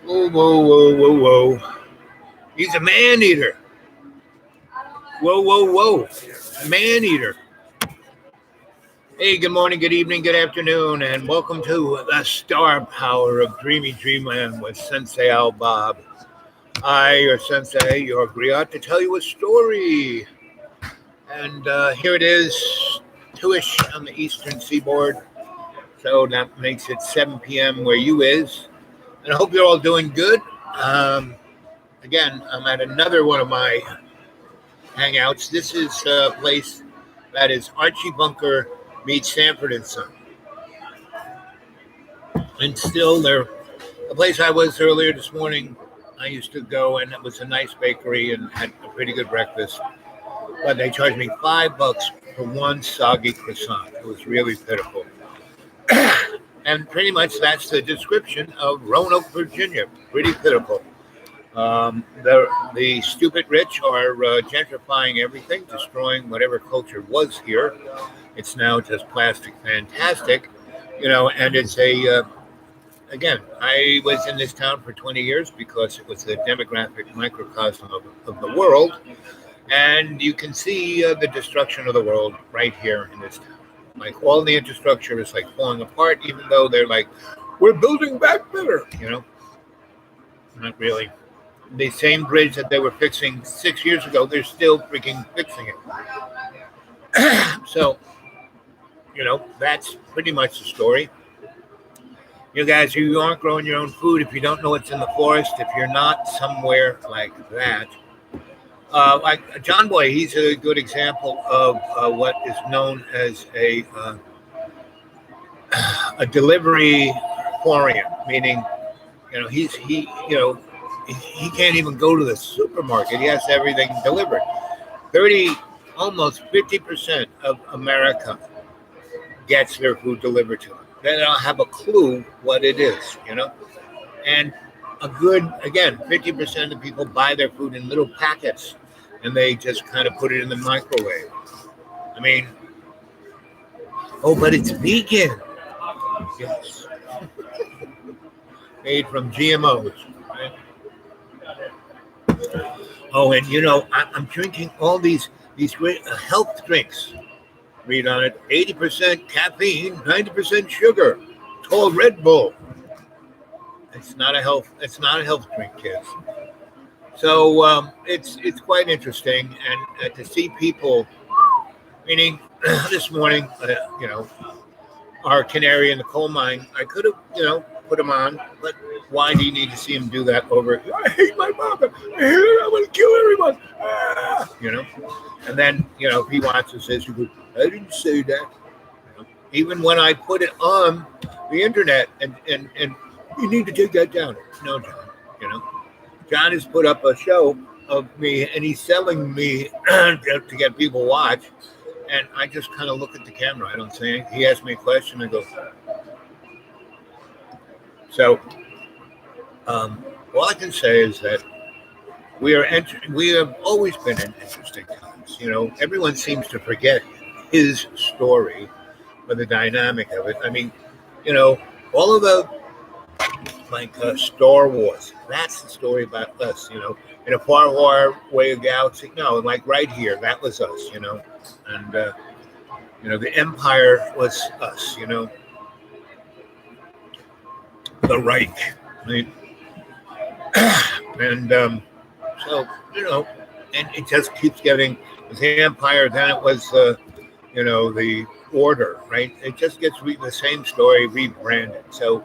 Whoa, whoa, whoa, whoa, whoa. He's a man eater. Whoa, whoa, whoa. Man eater. Hey, good morning, good evening, good afternoon, and welcome to the Star Power of Dreamy Dreamland with Sensei Al Bob. I, your sensei, your griot, to tell you a story. And here it is, 2-ish on the eastern seaboard. So that makes it 7 p.m. where you is. And I hope you're all doing good. Again, I'm at another one of my hangouts. This is a place that is Archie Bunker meets Sanford and Son. And still, they're the place I was earlier this morning. I used to go, and it was a nice bakery and had a pretty good breakfast. But they charged me $5 for one soggy croissant. It was really pitiful. And pretty much that's the description of Roanoke, Virginia. Pretty pitiful. The stupid rich are gentrifying everything, destroying whatever culture was here. It's now just plastic fantastic, and it's again, I was in this town for 20 years because it was the demographic microcosm of the world. And you can see the destruction of the world right here in this town. Like all the infrastructure is like falling apart, even though they're like, we're building back better, Not really. The same bridge that they were fixing 6 years ago, they're still freaking fixing it. So, that's pretty much the story. You guys, you aren't growing your own food, if you don't know what's in the forest, if you're not somewhere like that, like John Boy, he's a good example of what is known as a delivery foreign, meaning, he can't even go to the supermarket. He has everything delivered. Almost 50% of America gets their food delivered to them. They don't have a clue what it is, And again, 50% of people buy their food in little packets and they just kind of put it in the microwave. I mean, but it's vegan. Yes. Made from GMOs. Right? Oh, and I'm drinking all these great health drinks. Read on it: 80% caffeine, 90% sugar. It's called Red Bull. It's not a health drink, kids. So it's quite interesting, and to see people. Meaning, this morning, our canary in the coal mine. I could have, put him on, but why do you need to see him do that over? I hate my mother. I hate her. I'm going to kill everyone. And then, if he watches this, he goes, I didn't say that. Even when I put it on the internet and you need to take that down. No, John, John has put up a show of me and he's selling me to get people watch. And I just kind of look at the camera. I don't say anything. He asks me a question. I go. So, all I can say is that we have always been in interesting times. Everyone seems to forget his story or the dynamic of it. I mean, all of the Star Wars. That's the story about us. In a far, far way of galaxy. No, like right here, that was us. And the Empire was us. The Reich, right? And so and it just keeps getting. It was the Empire, then it was the Order, right? It just gets the same story rebranded. So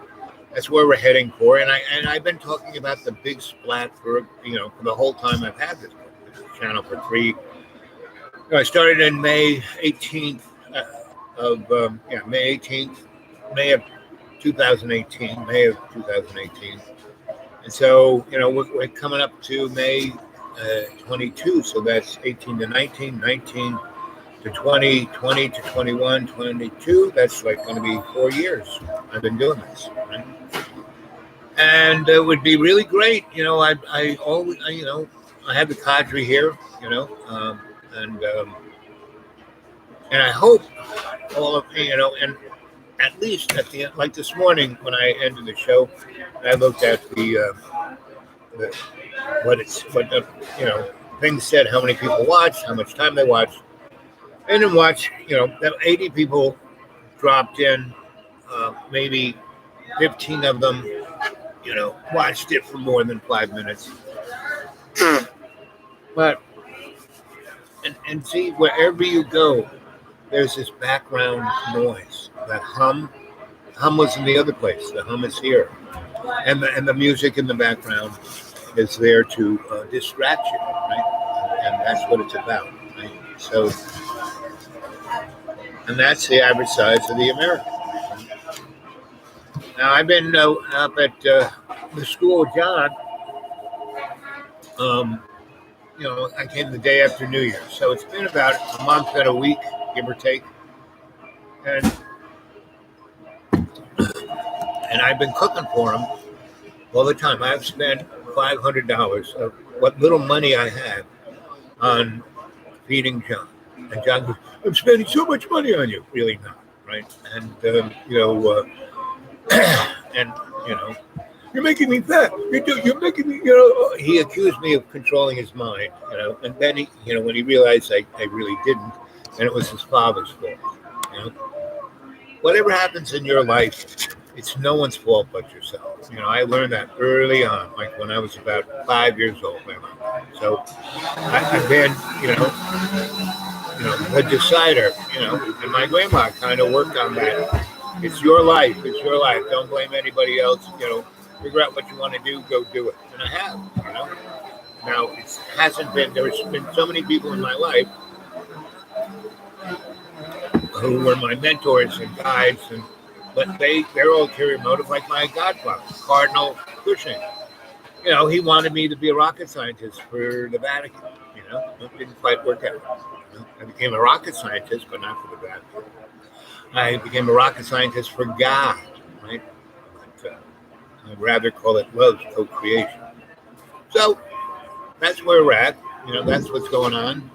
that's where we're heading for. And I've been talking about the big splat for the whole time I've had this channel for 3. I started in May 18th May 18th, May of 2018, May of 2018. And so, we're coming up to May 22, so that's 18 to 19, 19 to 20, 20 to 21, 22. That's like going to be 4 years I've been doing this. Right? And it would be really great. I always, I have the cadre here, and I hope all of and at least at the end, like this morning when I ended the show, I looked at the what the things said, how many people watched, how much time they watched. I didn't watch, 80 people dropped in, maybe 15 of them, watched it for more than 5 minutes. But and see, wherever you go, there's this background noise. That hum was in the other place. The hum is here, and the music in the background is there to distract you, right? And that's what it's about, right? So, and that's the average size of the American. Now, I've been up at the school of John. I came the day after New Year's, so it's been about a month and a week, give or take, and I've been cooking for him all the time. I've spent $500 of what little money I have on feeding John, and John goes, "I'm spending so much money on you." Really not, right? And and you're making me fat. You're making me, He accused me of controlling his mind, and then he, when he realized I really didn't, and it was his father's fault. Whatever happens in your life, it's no one's fault but yourself. I learned that early on, like when I was about 5 years old. So I've been, the decider, and my grandma kind of worked on that. It's your life. It's your life. Don't blame anybody else. Figure out what you want to do. Go do it. And I have. Now it hasn't been. There's been so many people in my life who were my mentors and guides, but their ulterior motive, like my godfather, Cardinal Cushing. He wanted me to be a rocket scientist for the Vatican. It didn't quite work out. I became a rocket scientist, but not for the Vatican. I became a rocket scientist for God, right? But, I'd rather call it love co-creation. So that's where we're at. That's what's going on.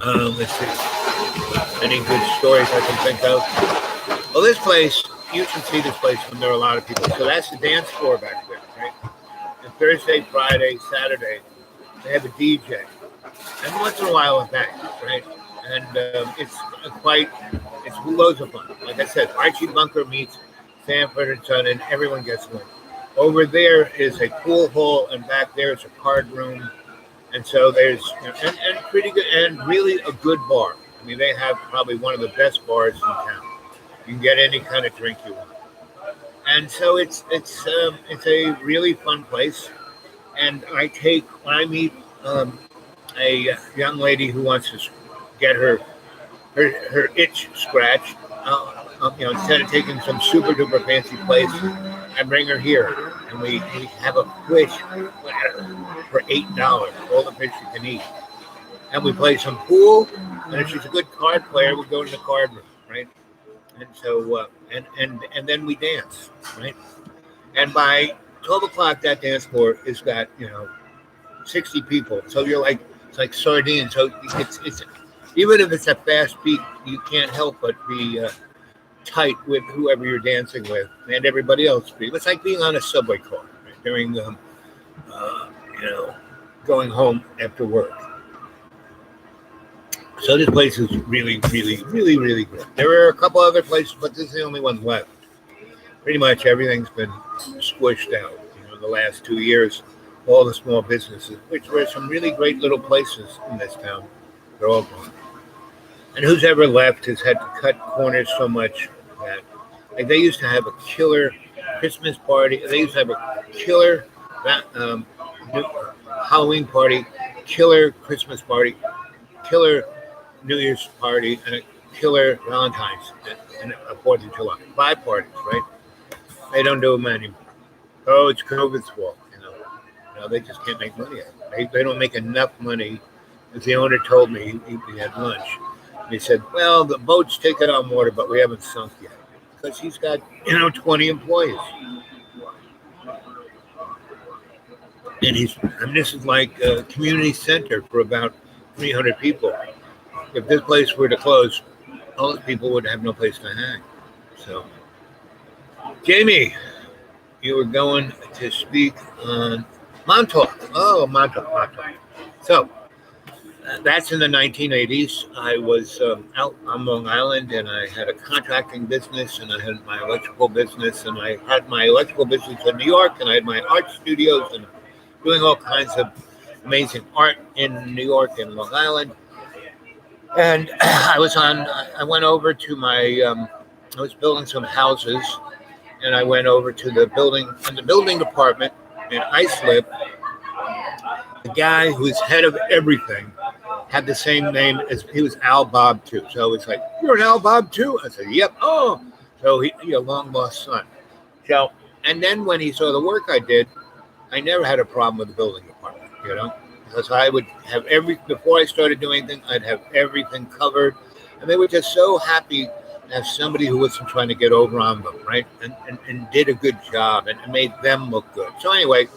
Let's see. Any good stories I can think of? Well, this place, you can see this place when there are a lot of people. So that's the dance floor back there, right? And Thursday, Friday, Saturday, they have a DJ. And once in a while a band, right? And it's loads of fun. Like I said, Archie Bunker meets Sanford and Son, and everyone gets one. Over there is a pool hall, and back there is a card room. And so there's and pretty good and really a good bar. I mean, they have probably one of the best bars in town. You can get any kind of drink you want. And so it's a really fun place. And when I meet a young lady who wants to get her itch scratched, instead of taking some super duper fancy place, I bring her here and we have a fish for $8, all the fish you can eat, and we play some pool. And if she's a good card player, we go to the card room, right? And so and then we dance, right? And by 12 o'clock, that dance floor is got 60 people. So it's like sardines. So it's even if it's a fast beat, you can't help but be tight with whoever you're dancing with, and everybody else. It's like being on a subway car, right? During going home after work. So this place is really, really, really, really good. There are a couple other places, but this is the only one left. Pretty much everything's been squished out. The last 2 years, all the small businesses, which were some really great little places in this town, they're all gone. And who's ever left has had to cut corners so much that they used to have a killer Christmas party. They used to have a killer Halloween party, killer Christmas party, killer New Year's party, and a killer Valentine's and a 4th of July. 5 parties, right? They don't do them anymore. Oh, it's COVID's fault. They just can't make money out of it. They don't make enough money. As the owner told me, he had lunch. He said, "Well, the boat's taking on water, but we haven't sunk yet." Because he's got, 20 employees. And this is like a community center for about 300 people. If this place were to close, all those people would have no place to hang. So, Jamie, you were going to speak on Montauk. Oh, Montauk. So, that's in the 1980s. I was out on Long Island, and I had a contracting business, and I had my electrical business, and I had my electrical business in New York, and I had my art studios, and doing all kinds of amazing art in New York and Long Island. And I went over to I was building some houses, and I went over to the building department in Islip. The guy who was head of everything had the same name as he was Al Bob too. So it's like, you're an Al Bob too? I said, yep. Oh, so he a long lost son. So, and then when he saw the work I did, I never had a problem with the building department, because I would have before I started doing anything, I'd have everything covered. And they were just so happy to have somebody who wasn't trying to get over on them, right? And did a good job and made them look good. So anyway,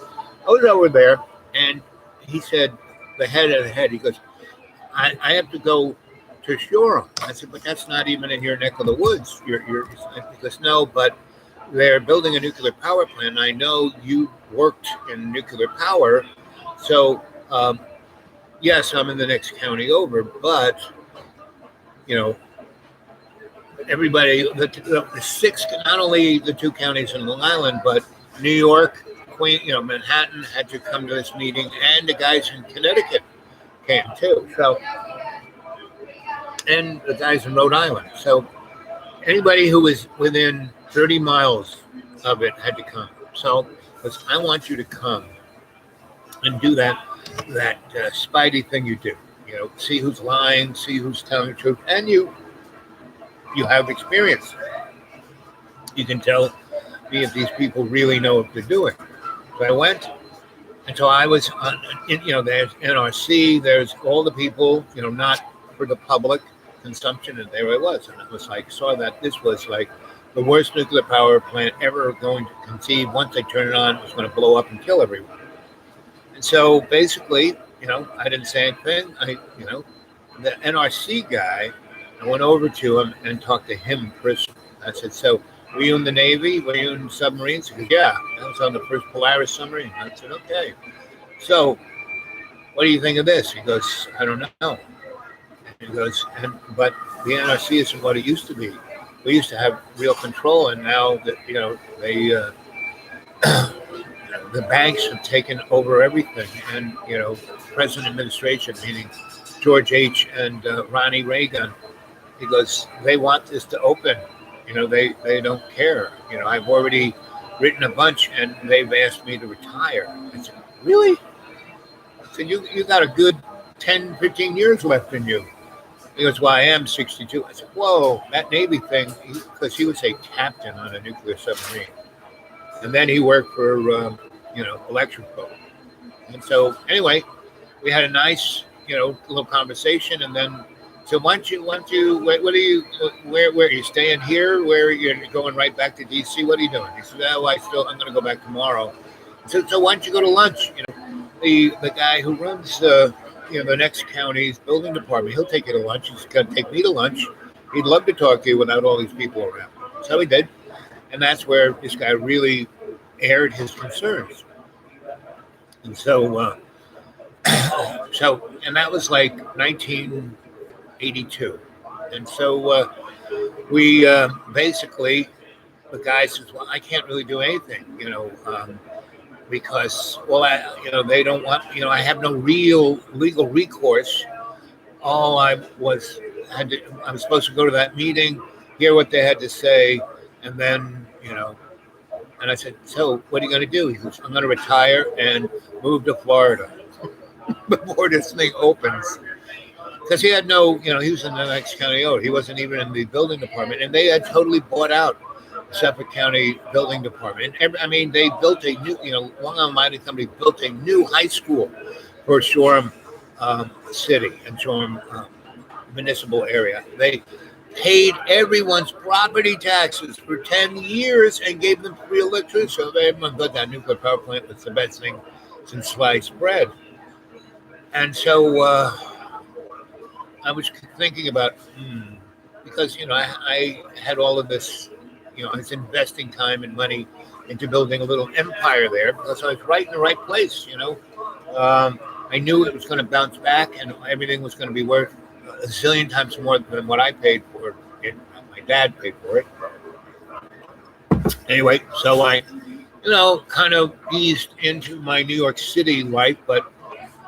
I was over there, and he said, the head, he goes, I have to go to Shoreham. I said, but that's not even in your neck of the woods. He goes, no, but they're building a nuclear power plant. I know you worked in nuclear power. So, yes, I'm in the next county over, but, everybody, the six, not only the two counties in Long Island, but New York, Manhattan had to come to this meeting, and the guys in Connecticut came too. So, and the guys in Rhode Island. So, anybody who was within 30 miles of it had to come. So, I want you to come and do that spidey thing you do. See who's lying, see who's telling the truth, and you have experience. You can tell me if these people really know what they're doing. So I went, and so I was on, there's NRC, there's all the people, not for the public consumption, and there I was. And it was like, saw that this was like the worst nuclear power plant ever going to conceive. Once they turn it on, it was going to blow up and kill everyone. And so basically, I didn't say anything. The NRC guy, I went over to him and talked to him personally. I said, so were you in the Navy? Were you in submarines? He goes, yeah, I was on the first Polaris submarine. I said, okay. So what do you think of this? He goes, I don't know. He goes, but the NRC isn't what it used to be. We used to have real control, and now that they the banks have taken over everything, and present administration, meaning George H. and Ronnie Reagan. He goes, they want this to open. They don't care. I've already written a bunch, and they've asked me to retire. I said, really? I said, you got a good 10, 15 years left in you. He goes, well, I am 62. I said, whoa, that Navy thing, because he was a captain on a nuclear submarine. And then he worked for, Electric Boat. And so, anyway, we had a nice, little conversation. And then, so once you, where are you staying here? Where are you going right back to D.C.? What are you doing? He said, oh, I'm going to go back tomorrow. So why don't you go to lunch? The guy who runs the next county's building department, he'll take you to lunch. He's going to take me to lunch. He'd love to talk to you without all these people around. So he did. And that's where this guy really aired his concerns. And so, and that was like 1982. And so we basically, the guy says, well, I can't really do anything, because, they don't want, I have no real legal recourse. All I was supposed to go to that meeting, hear what they had to say, and then, and I said, so what are you going to do? He goes, I'm going to retire and move to Florida before this thing opens. Because he had no, he was in the next county over. He wasn't even in the building department. And they had totally bought out Suffolk County Building Department. And they built a new, Long Island Mining Company built a new high school for Shoreham City and Shoreham municipal area. They paid everyone's property taxes for 10 years and gave them free electricity. So everyone thought that nuclear power plant was the best thing since sliced bread. And so I was thinking about, because I had all of this, I was investing time and money into building a little empire there because I was right in the right place. I knew it was going to bounce back and everything was going to be worth a zillion times more than what I paid for it. My dad paid for it. Anyway, so I, kind of eased into my New York City life, but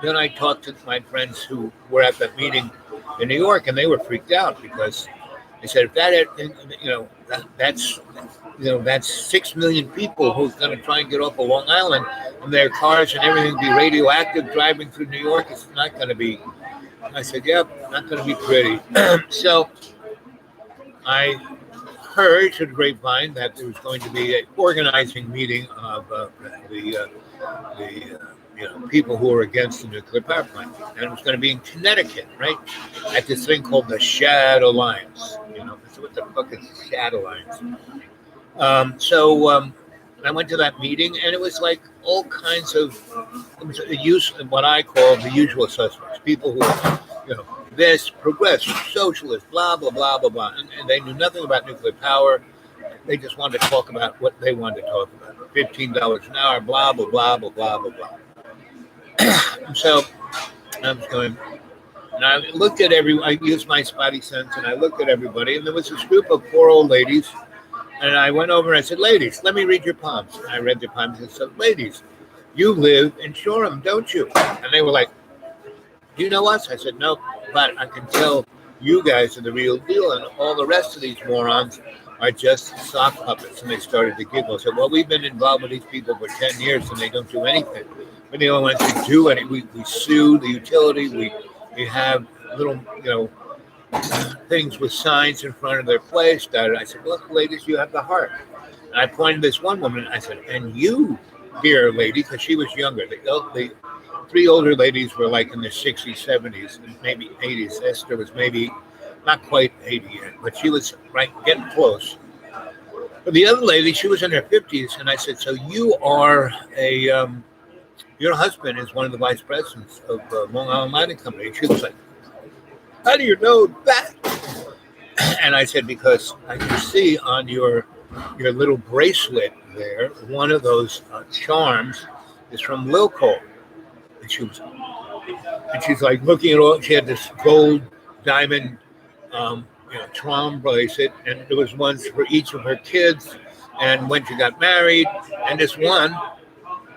then I talked to my friends who were at that meeting in New York, and they were freaked out because they said, if that, that's, that's 6 million people who's going to try and get off of Long Island, and their cars and everything be radioactive driving through New York. It's not going to be. I said, yep, not going to be pretty. So I heard through the grapevine that there was going to be an organizing meeting of the people who are against the nuclear power plant, and it was going to be in Connecticut, right, at this thing called the Shad Alliance. So what the fuck is the Shad Alliance? So I went to that meeting, and it was like all kinds of what I call the usual suspects, people who are, this progressive, socialist, blah blah blah blah blah, and they knew nothing about nuclear power. They just wanted to talk about what they wanted to talk about. $15 an hour, blah blah blah blah blah blah blah. So I was going, and I looked at I used my spidey sense, and I looked at everybody, and there was this group of 4 old ladies, and I went over and I said, ladies, let me read your palms. And I read their palms and said, ladies, you live in Shoreham, don't you? And they were like, do you know us? I said, no, but I can tell you guys are the real deal, and all the rest of these morons are just sock puppets. And they started to giggle. I said, well, we've been involved with these people for 10 years, and they don't do anything. But they don't want to do anything. We sue the utility. We have little, things with signs in front of their place. I said, look, ladies, you have the heart. And I pointed to this one woman. I said, and you, dear lady, because she was younger. The 3 older ladies were like in their 60s, 70s, and maybe 80s. Esther was maybe not quite 80 yet, but she was right getting close. But the other lady, she was in her 50s, and I said, so you are your husband is one of the vice presidents of Long Island Mining Company. And she was like, how do you know that? And I said, because I can see on your little bracelet there, one of those charms is from Lilco. And she's like looking at all. She had this gold diamond, charm bracelet, and there was ones for each of her kids. And when she got married, and this one,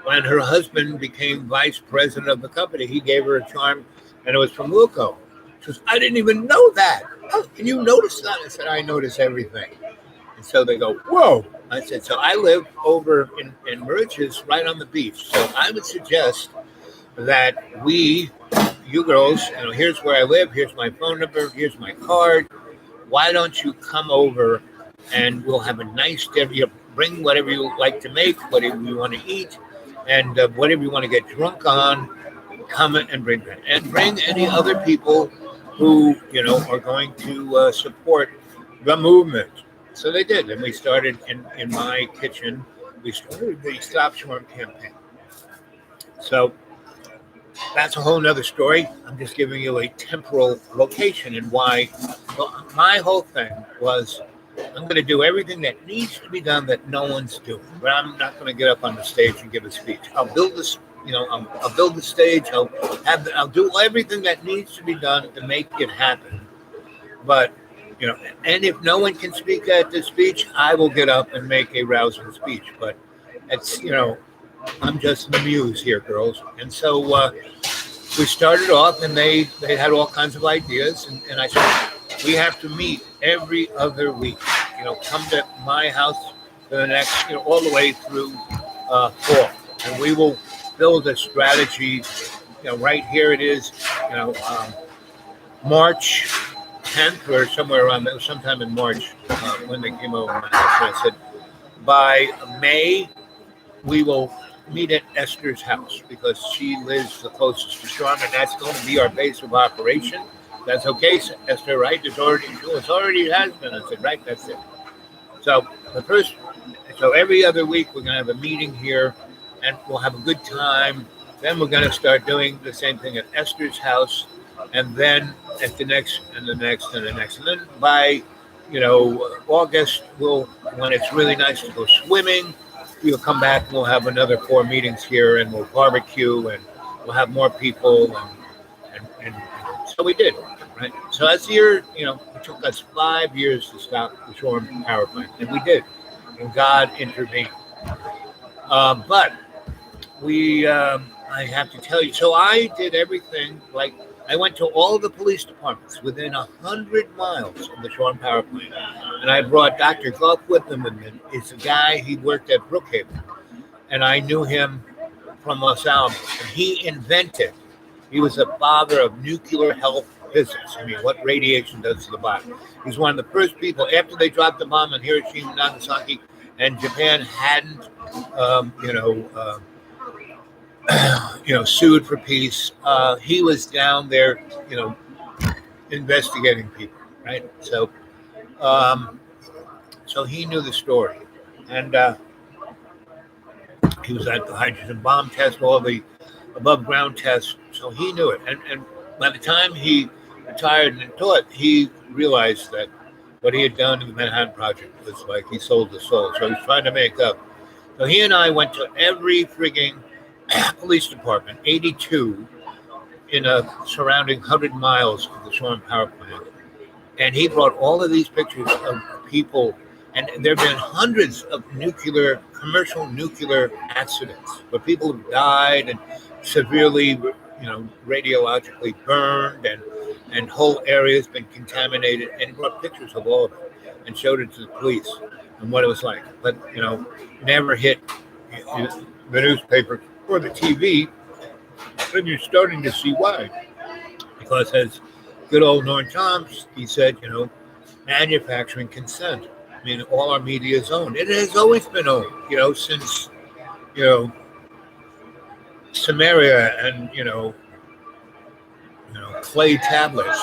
when her husband became vice president of the company, he gave her a charm, and it was from Wilco. She goes, I didn't even know that. Oh, can you notice that? I said, I notice everything. And so they go, whoa. I said, so I live over in Mauritius, right on the beach. So I would suggest that you girls, here's where I live, here's my phone number, here's my card. Why don't you come over and we'll have a nice dinner. You bring whatever you like to make, whatever you want to eat, and whatever you want to get drunk on, come and bring that. And bring any other people who, are going to support the movement. So they did. And we started in my kitchen. We started the Stop Shoreham campaign. So that's a whole nother story. I'm just giving you a temporal location and why. Well, my whole thing was I'm going to do everything that needs to be done that no one's doing. But I'm not going to get up on the stage and give a speech. I'll build this, I'll build the stage. I'll do everything that needs to be done to make it happen. But, and if no one can speak at the speech, I will get up and make a rousing speech. But it's, I'm just the muse here, girls. And so we started off, and they had all kinds of ideas. And I said, we have to meet every other week. Come to my house for the next, all the way through fall. And we will build a strategy. Right here it is, March 10th or somewhere around there, sometime in March when they came over my house. And I said, by May, we will meet at Esther's house because she lives the closest to Shoreham, and that's going to be our base of operation. That's okay, Esther, right? It already has been. I said, right, that's it. So every other week we're going to have a meeting here, and we'll have a good time. Then we're going to start doing the same thing at Esther's house, and then at the next and the next and the next. And then by, August, when it's really nice to go swimming, we'll come back and we'll have another 4 meetings here and we'll barbecue and we'll have more people. And so we did, right? So that's the year, it took us 5 years to stop the Shoreham power plant. And we did. And God intervened. But I have to tell you, so I did everything. Like, I went to all the police departments within 100 miles of the Shoreham power plant, and I brought Dr. Goff Whitman. And it's a guy, he worked at Brookhaven, and I knew him from Los Alamos. And he was a father of nuclear health physics. I mean, what radiation does to the body. He's one of the first people, after they dropped the bomb on Hiroshima and Nagasaki, and Japan hadn't, sued for peace. He was down there, investigating people, right? So, so he knew the story, and he was at the hydrogen bomb test, all the above ground tests. So he knew it, and by the time he retired and taught, he realized that what he had done in the Manhattan Project was like he sold his soul. So he's trying to make up. So he and I went to every frigging police department, 82, in a surrounding 100 miles of the Shoreham power plant. And he brought all of these pictures of people, and there have been hundreds of commercial nuclear accidents where people have died and severely, radiologically burned, and whole areas been contaminated. And he brought pictures of all of it and showed it to the police and what it was like. But, never hit the newspaper or the TV, then you're starting to see why. Because as good old Norm Chomsky said, manufacturing consent. I mean, all our media is owned. It has always been owned, since, Samaria and, clay tablets.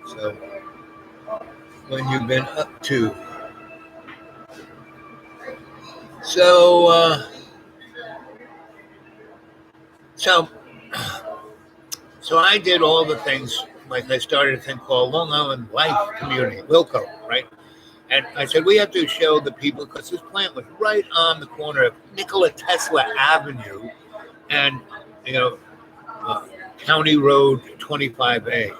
So when you've been up to. So I did all the things. Like, I started a thing called Long Island Life Community, Wilco, right? And I said, we have to show the people, because this plant was right on the corner of Nikola Tesla Avenue and, County Road 25A.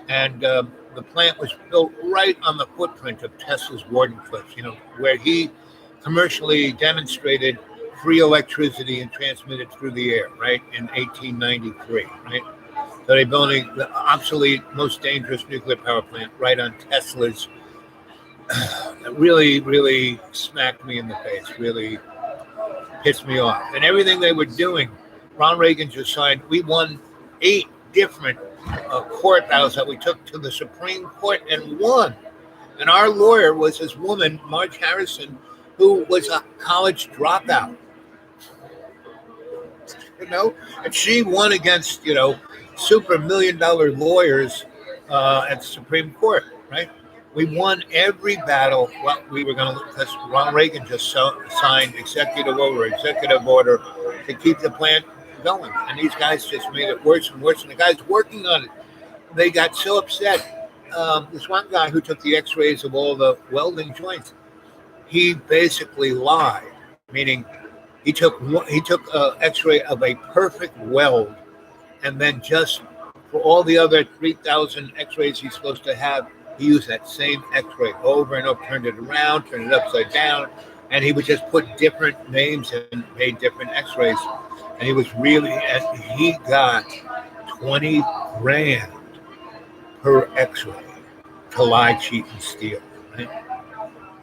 And the plant was built right on the footprint of Tesla's Wardenclyffe, where he commercially demonstrated free electricity and transmitted through the air, right, in 1893, right? So they're building the obsolete, most dangerous nuclear power plant right on Tesla's. It really, really smacked me in the face, really pissed me off. And everything they were doing, Ronald Reagan just signed, we won 8 different court battles that we took to the Supreme Court and won. And our lawyer was this woman, Marge Harrison, who was a college dropout. And she won against, super $1 million lawyers at the Supreme Court, right? We won every battle. Well, we were going to, because Ronald Reagan just signed executive order to keep the plant going. And these guys just made it worse and worse. And the guys working on it, they got so upset. This one guy who took the x-rays of all the welding joints, he basically lied, meaning he took an x-ray of a perfect weld, and then just for all the other 3,000 x-rays he's supposed to have, he used that same x-ray over and over, turned it around, turned it upside down, and he would just put different names and made different x-rays. And he got 20 grand per x-ray to lie, cheat, and steal, right?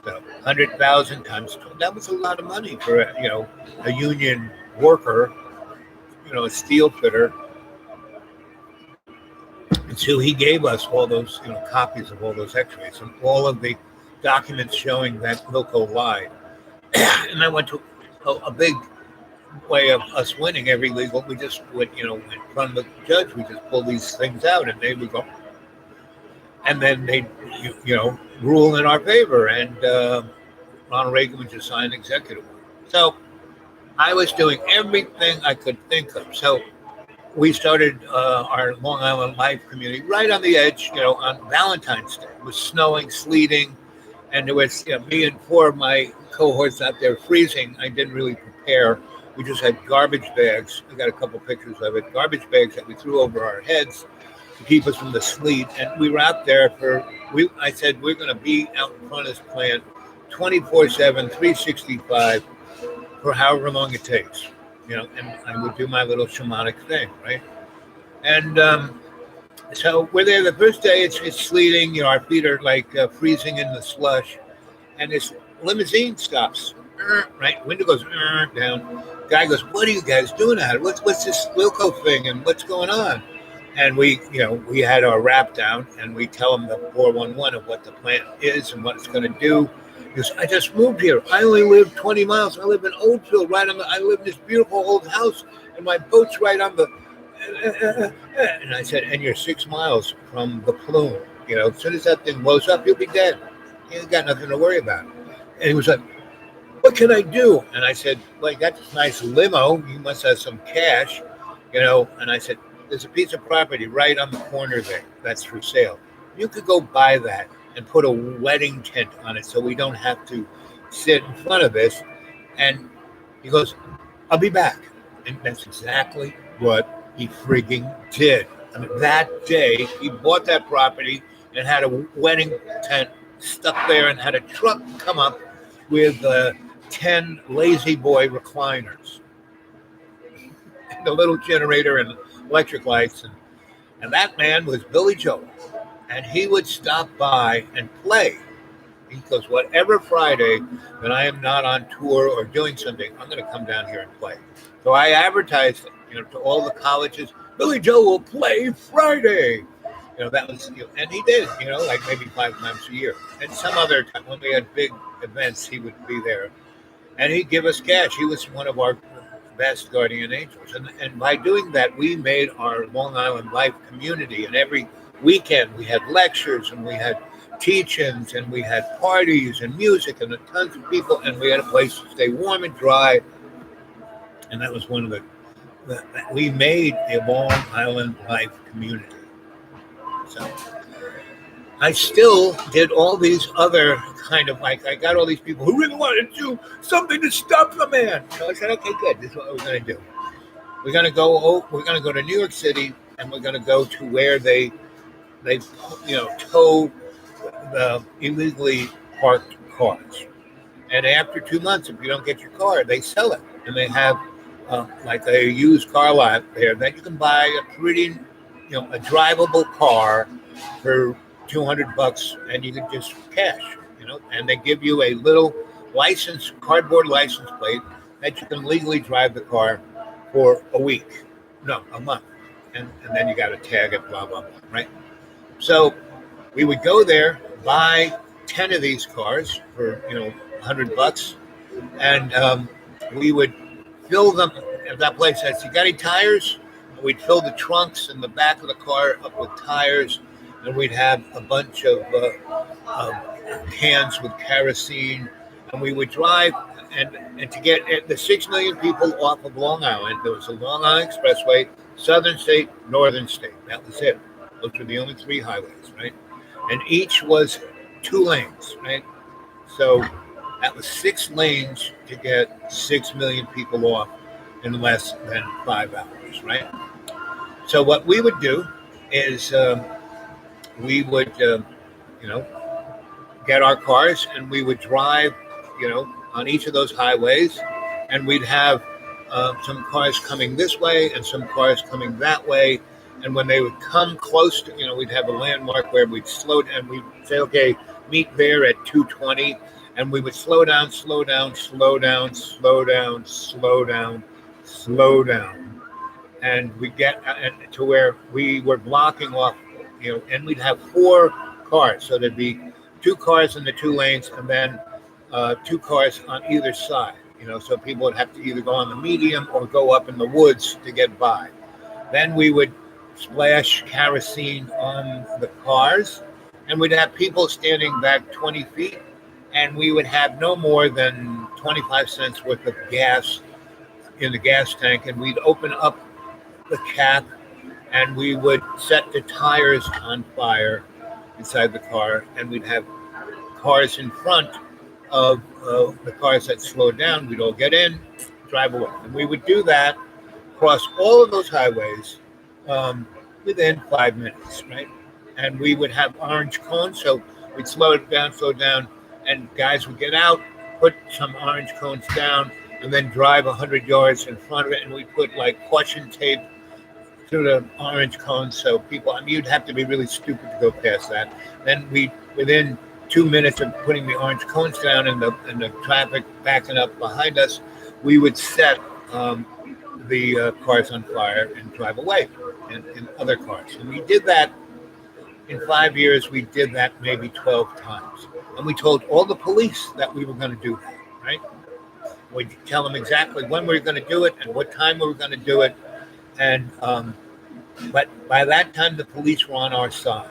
So 100,000 times 12, that was a lot of money for a union worker, a steel fitter. And so he gave us all those copies of all those x-rays and all of the documents showing that Wilco lied. And I went to a big way of us winning every legal. We just would, in front of the judge, we just pull these things out and they would go. And then they, rule in our favor. And Ronald Reagan would just sign executive order. So I was doing everything I could think of. So we started our Long Island Life community right on the edge, on Valentine's Day. It was snowing, sleeting, and there was me and four of my cohorts out there freezing. I didn't really prepare. We just had garbage bags. I got a couple pictures of it. Garbage bags that we threw over our heads to keep us from the sleet. And we were out there I said, we're going to be out in front of this plant 24/7, 365 for however long it takes, and I would do my little shamanic thing, right? And so we're there the first day, it's sleeting, our feet are like freezing in the slush, and this limousine stops, right? Window goes down. Guy goes, what are you guys doing out? What's this Wilco thing and what's going on? And we had our wrap down, and we tell them the 411 of what the plant is and what it's going to do. Because I just moved here. I only live 20 miles. I live in Oldfield, I live in this beautiful old house, and my boat's right on the. And I said, and you're 6 miles from the plume. As soon as that thing blows up, you'll be dead. You ain't got nothing to worry about. And he was like, what can I do? And I said, well, you got this nice limo. You must have some cash, And I said, there's a piece of property right on the corner there that's for sale. You could go buy that and put a wedding tent on it so we don't have to sit in front of this. And he goes, I'll be back. And that's exactly what he frigging did. I mean, that day, he bought that property and had a wedding tent stuck there and had a truck come up with 10 Lazy Boy recliners and a little generator and electric lights. And that man was Billy Joel. And he would stop by and play. He goes, whatever Friday when I am not on tour or doing something, I'm going to come down here and play. So I advertised, to all the colleges, Billy Joel will play Friday. That was, and he did, like maybe 5 times a year. And some other time when we had big events, he would be there. And he'd give us cash. He was one of our best guardian angels. And by doing that, we made our Long Island Life community. And every weekend we had lectures and we had teach-ins and we had parties and music and tons of people, and we had a place to stay warm and dry. And that was one of we made a Long Island Life community. So I still did all these other kind of I got all these people who really wanted to do something to stop the man. So I said, okay, good. This is what we're going to do. We're going to go to New York City, and we're going to go to where they tow the illegally parked cars. And after 2 months, if you don't get your car, they sell it. And they have like a used car lot there that you can buy a pretty, a drivable car for $200, and you can just cash, and they give you a little cardboard license plate that you can legally drive the car for a month. And then you got to tag it, blah, blah, blah, right? So we would go there, buy 10 of these cars for, $100, and we would fill them. If that place says, you got any tires? And we'd fill the trunks in the back of the car up with tires, and we'd have a bunch of cans with kerosene, and we would drive, and to get the 6 million people off of Long Island, there was a Long Island Expressway, Southern State, Northern State. That was it. Those were the only 3 highways, right? And each was 2 lanes, right? So that was 6 lanes to get 6 million people off in less than 5 hours, right? So what we would do is we would, get our cars, and we would drive, on each of those highways, and we'd have some cars coming this way and some cars coming that way. And when they would come close to, we'd have a landmark where we'd slow down. We'd say, okay, meet there at 220. And we would slow down, slow down, slow down, slow down, slow down, slow down. And we get to where we were blocking off, and we'd have 4 cars. So there'd be 2 cars in the 2 lanes, and then 2 cars on either side. So people would have to either go on the medium or go up in the woods to get by. Then we would splash kerosene on the cars, and we'd have people standing back 20 feet, and we would have no more than 25 cents worth of gas in the gas tank, and we'd open up the cap, and we would set the tires on fire inside the car, and we'd have cars in front of the cars that slowed down. We'd all get in, drive away, and we would do that across all of those highways um, within 5 minutes, right? And we would have orange cones, so we'd slow down, and guys would get out, put some orange cones down, and then drive 100 yards in front of it, and we put like caution tape through the orange cones, so people. I mean, you'd have to be really stupid to go past that. Then we, within 2 minutes of putting the orange cones down and the traffic backing up behind us, we would set the cars on fire and drive away in other cars. And we did that in 5 years. We did that maybe 12 times. And we told all the police that we were going to do that, right? We'd tell them exactly when we were going to do it and what time we were going to do it. And but by that time, the police were on our side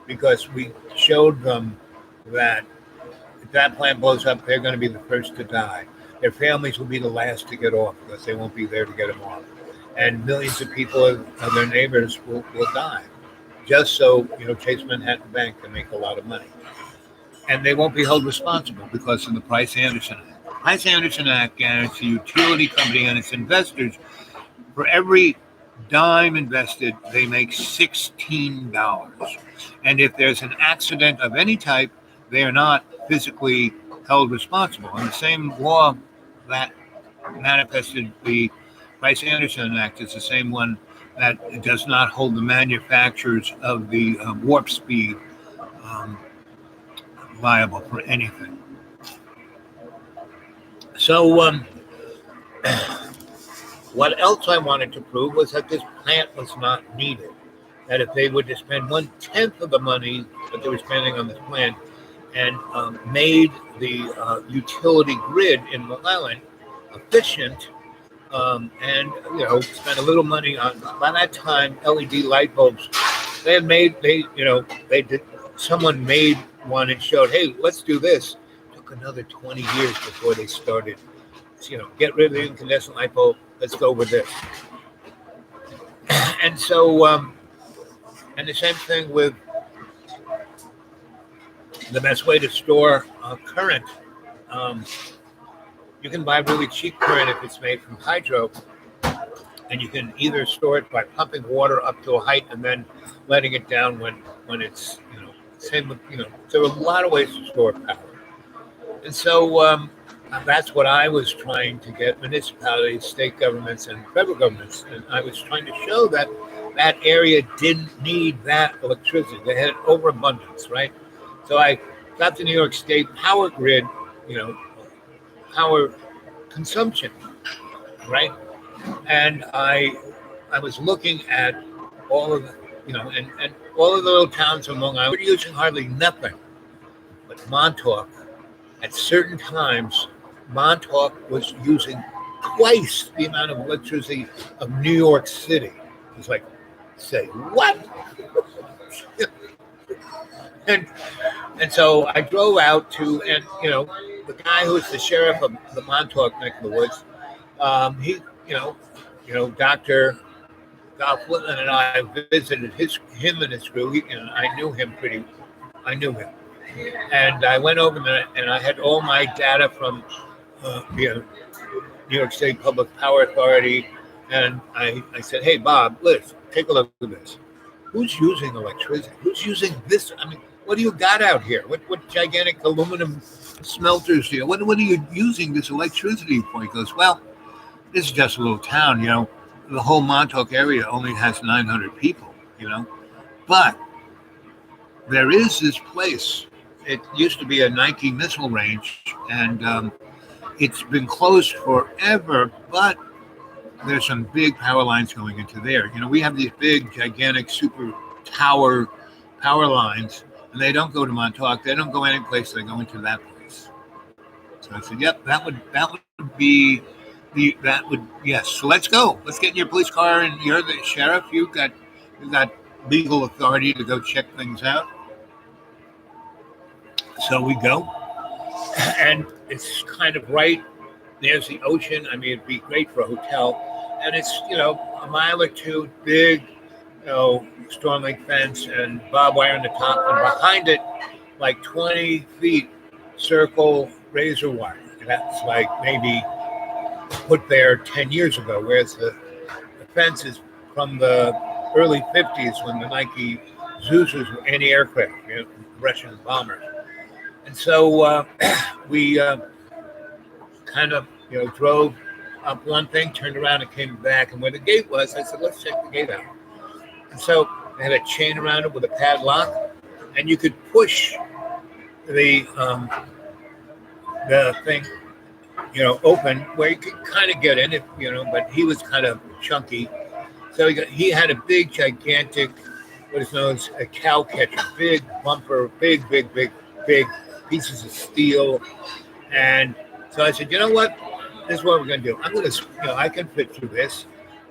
because we showed them that if that plant blows up, they're going to be the first to die. Their families will be the last to get off because they won't be there to get them off. And millions of people of their neighbors will die just so, Chase Manhattan Bank can make a lot of money. And they won't be held responsible because of the Price-Anderson Act. Price-Anderson Act guarantees the utility company and its investors, for every dime invested, they make $16. And if there's an accident of any type, they are not physically held responsible. And the same law that manifested the Price-Anderson Act is the same one that does not hold the manufacturers of the warp speed liable for anything. So what else I wanted to prove was that this plant was not needed. That if they would just spend 1/10 of the money that they were spending on this plant and made the utility grid in Long Island efficient, and spend a little money on. By that time, LED light bulbs, they did. Someone made one and showed, hey, let's do this. It took another 20 years before they started. Get rid of the incandescent light bulb. Let's go with this. And so, and the same thing with the best way to store current. You can buy really cheap current if it's made from hydro, and you can either store it by pumping water up to a height and then letting it down when it's same with there are a lot of ways to store power, and so that's what I was trying to get municipalities, state governments, and federal governments, and I was trying to show that that area didn't need that electricity. They had overabundance, right? So I got the New York State power grid, power consumption, right? And I was looking at all of the, and all of the little towns in Long Island were using hardly nothing. But Montauk, at certain times, Montauk was using twice the amount of electricity of New York City. It's like, say what? And so I drove out to, and the guy who was the sheriff of the Montauk neck of the woods, he, Dr. Goff Whitman and I visited him and his crew. I knew him. And I went over there and I had all my data from New York State Public Power Authority. And I said, hey, Bob, Liz, take a look at this. Who's using electricity? Who's using this? I mean, what do you got out here? What gigantic aluminum smelters here? What are you using this electricity for? He goes, well, this is just a little town, The whole Montauk area only has 900 people, But there is this place. It used to be a Nike missile range, and it's been closed forever, but there's some big power lines going into there. We have these big, gigantic, super tower power lines, and they don't go to Montauk. They don't go any place. They go into that place. So I said, yep, that would be yes. So let's go. Let's get in your police car, and you're the sheriff. You've got legal authority to go check things out. So we go, and it's kind of right. There's the ocean. I mean, it'd be great for a hotel. and it's a mile or two, big, storm link fence and barbed wire on the top, and behind it, like 20 feet, circle razor wire. And that's like maybe put there 10 years ago, whereas the fence is from the early 50s when the Nike Zuzus were anti-aircraft, Russian bombers. And so we kind of, drove up one thing, turned around and came back. And where the gate was, I said, let's check the gate out. And so they had a chain around it with a padlock, and you could push the thing, open where you could kind of get in it, but he was kind of chunky. So he had a big, gigantic, what is known as a cow catcher, big bumper, big pieces of steel. And so I said, you know what? This is what we're going to do. I'm going to, I can fit through this,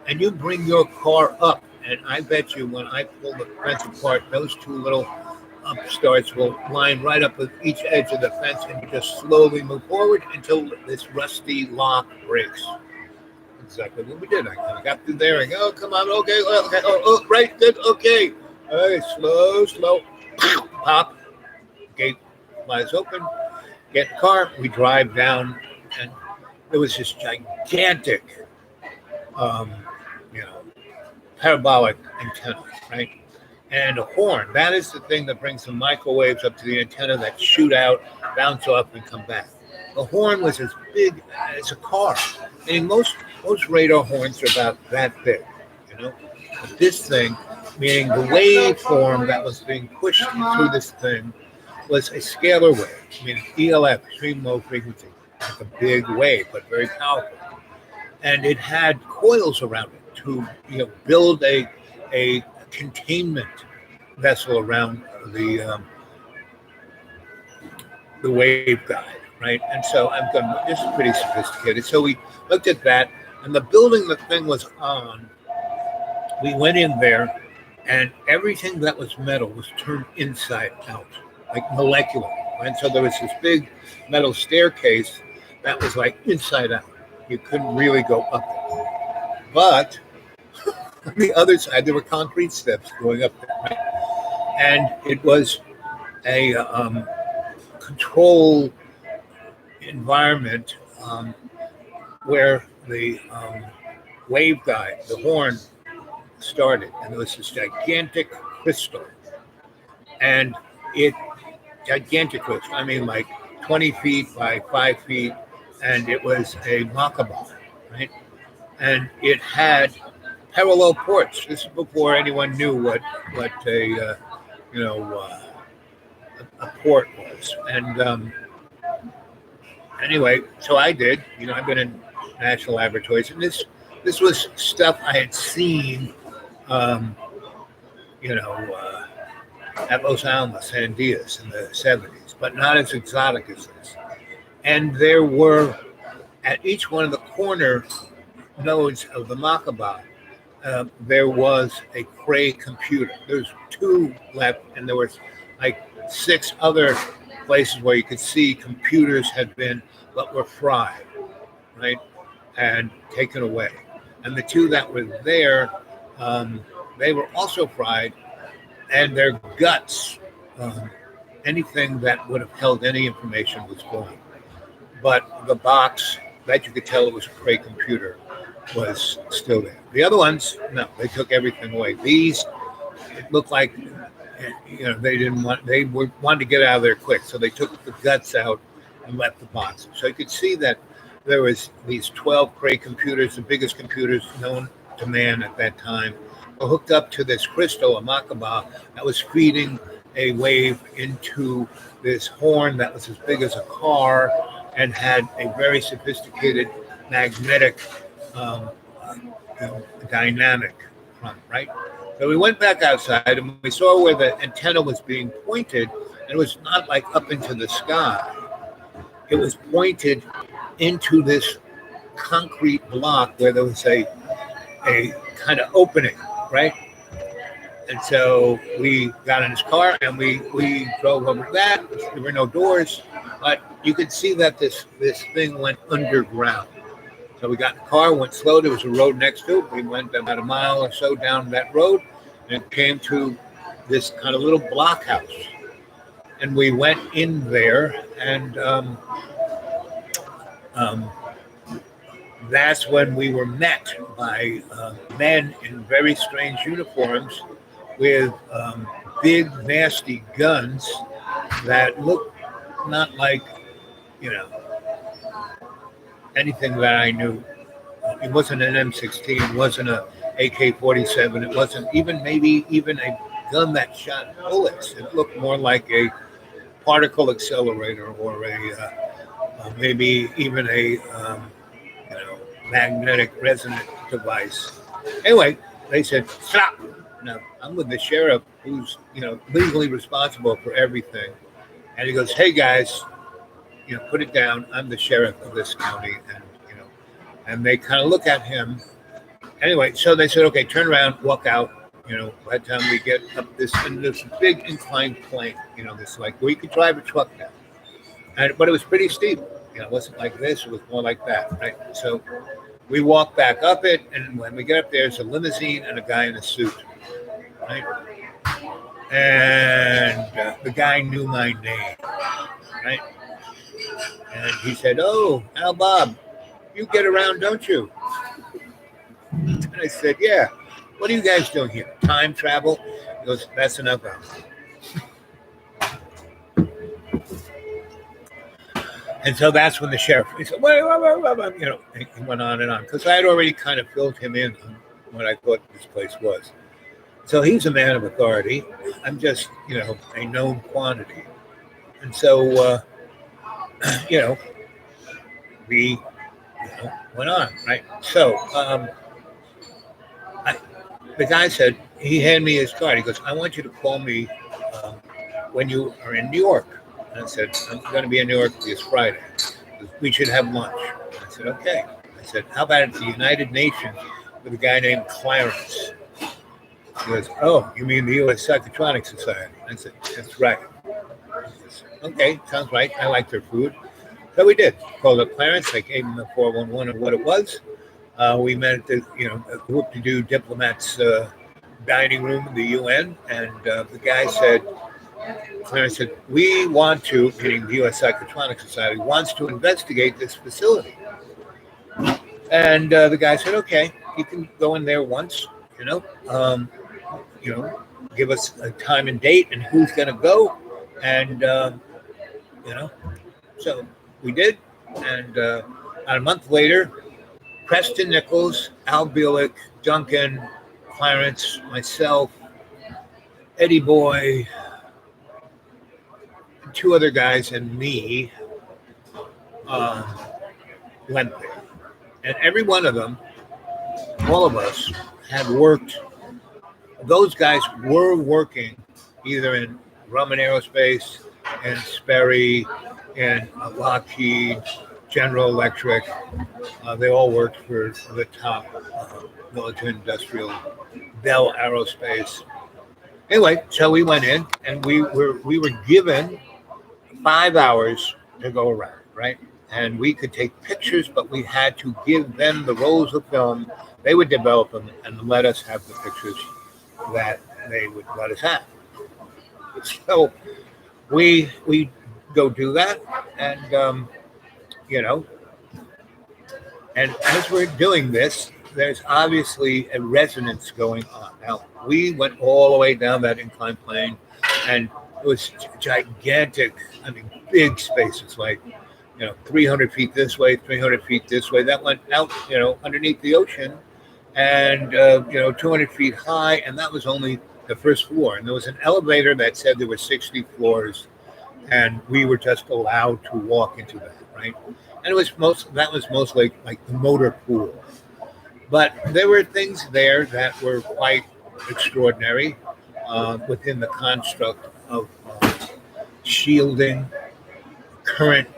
and you bring your car up. And I bet you when I pull the fence apart, those two little upstarts will line right up with each edge of the fence, and you just slowly move forward until this rusty lock breaks. Exactly what we did. I got through there and go, oh, come on, okay, oh, right, good, okay. All right, slow, pop, gate flies open, get in the car, we drive down, and there was this gigantic, parabolic antenna, right? And a horn. That is the thing that brings the microwaves up to the antenna that shoot out, bounce off, and come back. The horn was as big as a car. And most radar horns are about that big, But this thing, meaning the waveform that was being pushed through this thing, was a scalar wave, meaning ELF, extreme low frequency. Like a big wave, but very powerful. And it had coils around it to build a containment vessel around the waveguide, right? And so this is pretty sophisticated. So we looked at that, and the building the thing was on, we went in there, and everything that was metal was turned inside out, like molecular. And so there was this big metal staircase that was like inside out. You couldn't really go up it. But on the other side, there were concrete steps going up there, right? And it was a controlled environment where the waveguide, the horn, started. And there was this gigantic crystal. And gigantic crystal, I mean like 20 feet by 5 feet, and it was a Makaba, right? And it had parallel ports. This is before anyone knew what a port was. And anyway, so I did. I've been in national laboratories, and this was stuff I had seen, at Los Alamos and Diaz in the 70s, but not as exotic as this. And there were, at each one of the corner nodes of the Makaba, there was a Cray computer. There's 2 left, and there was like 6 other places where you could see computers had been, but were fried, right, and taken away. And the 2 that were there, they were also fried, and their guts, anything that would have held any information was gone. But the box that you could tell it was a Cray computer was still there. The other ones, no, they took everything away. These, it looked like, they wanted to get out of there quick, so they took the guts out and left the box. So you could see that there was these 12 Cray computers, the biggest computers known to man at that time, were hooked up to this crystal, a Makaba, that was feeding a wave into this horn that was as big as a car and had a very sophisticated magnetic dynamic front, right? So we went back outside and we saw where the antenna was being pointed, and it was not like up into the sky. It was pointed into this concrete block where there was a kind of opening, right? And so we got in his car and we drove over that. There were no doors, but you could see that this thing went underground. So we got in the car, went slow. There was a road next to it. We went about a mile or so down that road and came to this kind of little blockhouse. And we went in there, and um, that's when we were met by men in very strange uniforms with big, nasty guns that looked not like, you know, anything that I knew. It wasn't an M16, it wasn't a AK-47, it wasn't maybe even a gun that shot bullets. It looked more like a particle accelerator or maybe even a magnetic resonant device. Anyway, they said, stop. Now, I'm with the sheriff who's, legally responsible for everything. And he goes, hey, guys, put it down. I'm the sheriff of this county. And they kind of look at him. Anyway, so they said, okay, turn around, walk out. By the time we get up this big inclined plane, this like where you could drive a truck down. But it was pretty steep. It wasn't like this, it was more like that, right? So we walk back up it, and when we get up there, it's a limousine and a guy in a suit, right? And the guy knew my name, right? And he said, oh, Al Bob, you get around, don't you? And I said, yeah. What are you guys doing here? Time travel? He goes, that's enough. And so that's when the sheriff, he said, wait, he went on and on. Because I had already kind of filled him in on what I thought this place was. So he's a man of authority. I'm just, a known quantity. And so, we went on, right? So, the guy said, he handed me his card. He goes, I want you to call me when you are in New York. And I said, I'm going to be in New York this Friday. We should have lunch. I said, okay. I said, how about at the United Nations with a guy named Clarence? He goes, oh, you mean the U.S. Psychotronic Society? I said, that's right. He goes, okay, sounds right. I like their food. So we did. Called up Clarence. I gave him the 411 of what it was. We met at the, a whoop-de-doo diplomats dining room in the UN, and the guy said, Clarence said, we want to, meaning the U.S. Psychotronic Society, wants to investigate this facility. And the guy said, okay, you can go in there once, give us a time and date and who's going to go. And, so we did. And about a month later, Preston Nichols, Al Bielek, Duncan, Clarence, myself, Eddie Boy, two other guys, and me went there. And every one of them, all of us, had worked. Those guys were working either in Grumman Aerospace, and Sperry, and Lockheed, General Electric. They all worked for the top military industrial, Bell Aerospace. Anyway, so we went in, and we were given 5 hours to go around, right? And we could take pictures, but we had to give them the rolls of film. They would develop them and let us have the pictures that they would let us have. So we go do that, and and as we're doing this, there's obviously a resonance going on. Now, we went all the way down that inclined plane, and it was gigantic, big spaces, like, 300 feet this way, 300 feet this way. That went out, underneath the ocean, and, 200 feet high, and that was only the first floor. And there was an elevator that said there were 60 floors, and we were just allowed to walk into that, right? And it was mostly like the motor pool. But there were things there that were quite extraordinary within the construct of shielding, current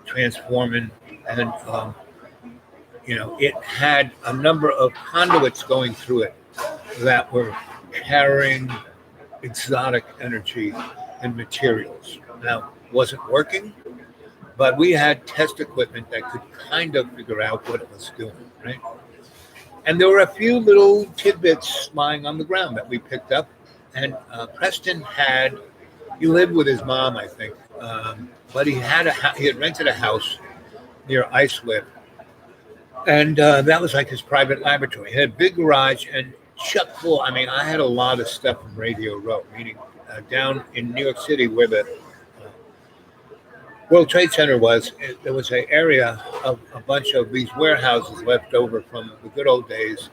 transforming, and it had a number of conduits going through it that were carrying exotic energy and materials. Now, it wasn't working, but we had test equipment that could kind of figure out what it was doing, right? And there were a few little tidbits lying on the ground that we picked up. And Preston he lived with his mom, I think, but he had rented a house near Islip, and that was like his private laboratory. He had a big garage and chock full. I mean, I had a lot of stuff from Radio Row, meaning down in New York City where the World Trade Center was. There was an area of a bunch of these warehouses left over from the good old days,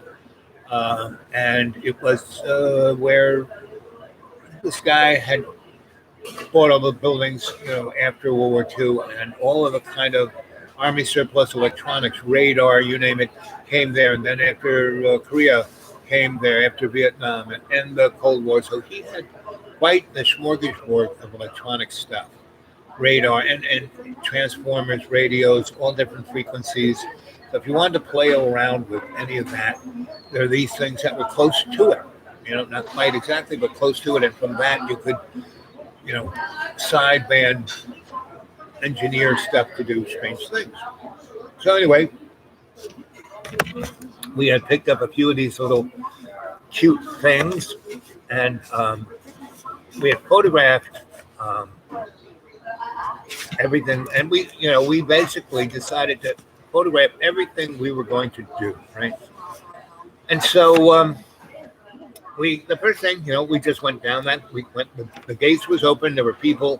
and it was where this guy had bought all the buildings, after World War II, and all of the kind of Army surplus electronics, radar, you name it, came there. And then after Korea came there, after Vietnam, and the Cold War. So he had quite the smorgasbord of electronic stuff, radar and transformers, radios, all different frequencies. So if you wanted to play around with any of that, there are these things that were close to it. Not quite exactly, but close to it. And from that, you could, sideband engineer stuff to do strange things. So anyway, we had picked up a few of these little cute things, and we had photographed everything. And we basically decided to photograph everything we were going to do, right? And so the first thing, we just went down the gates was open. There were people,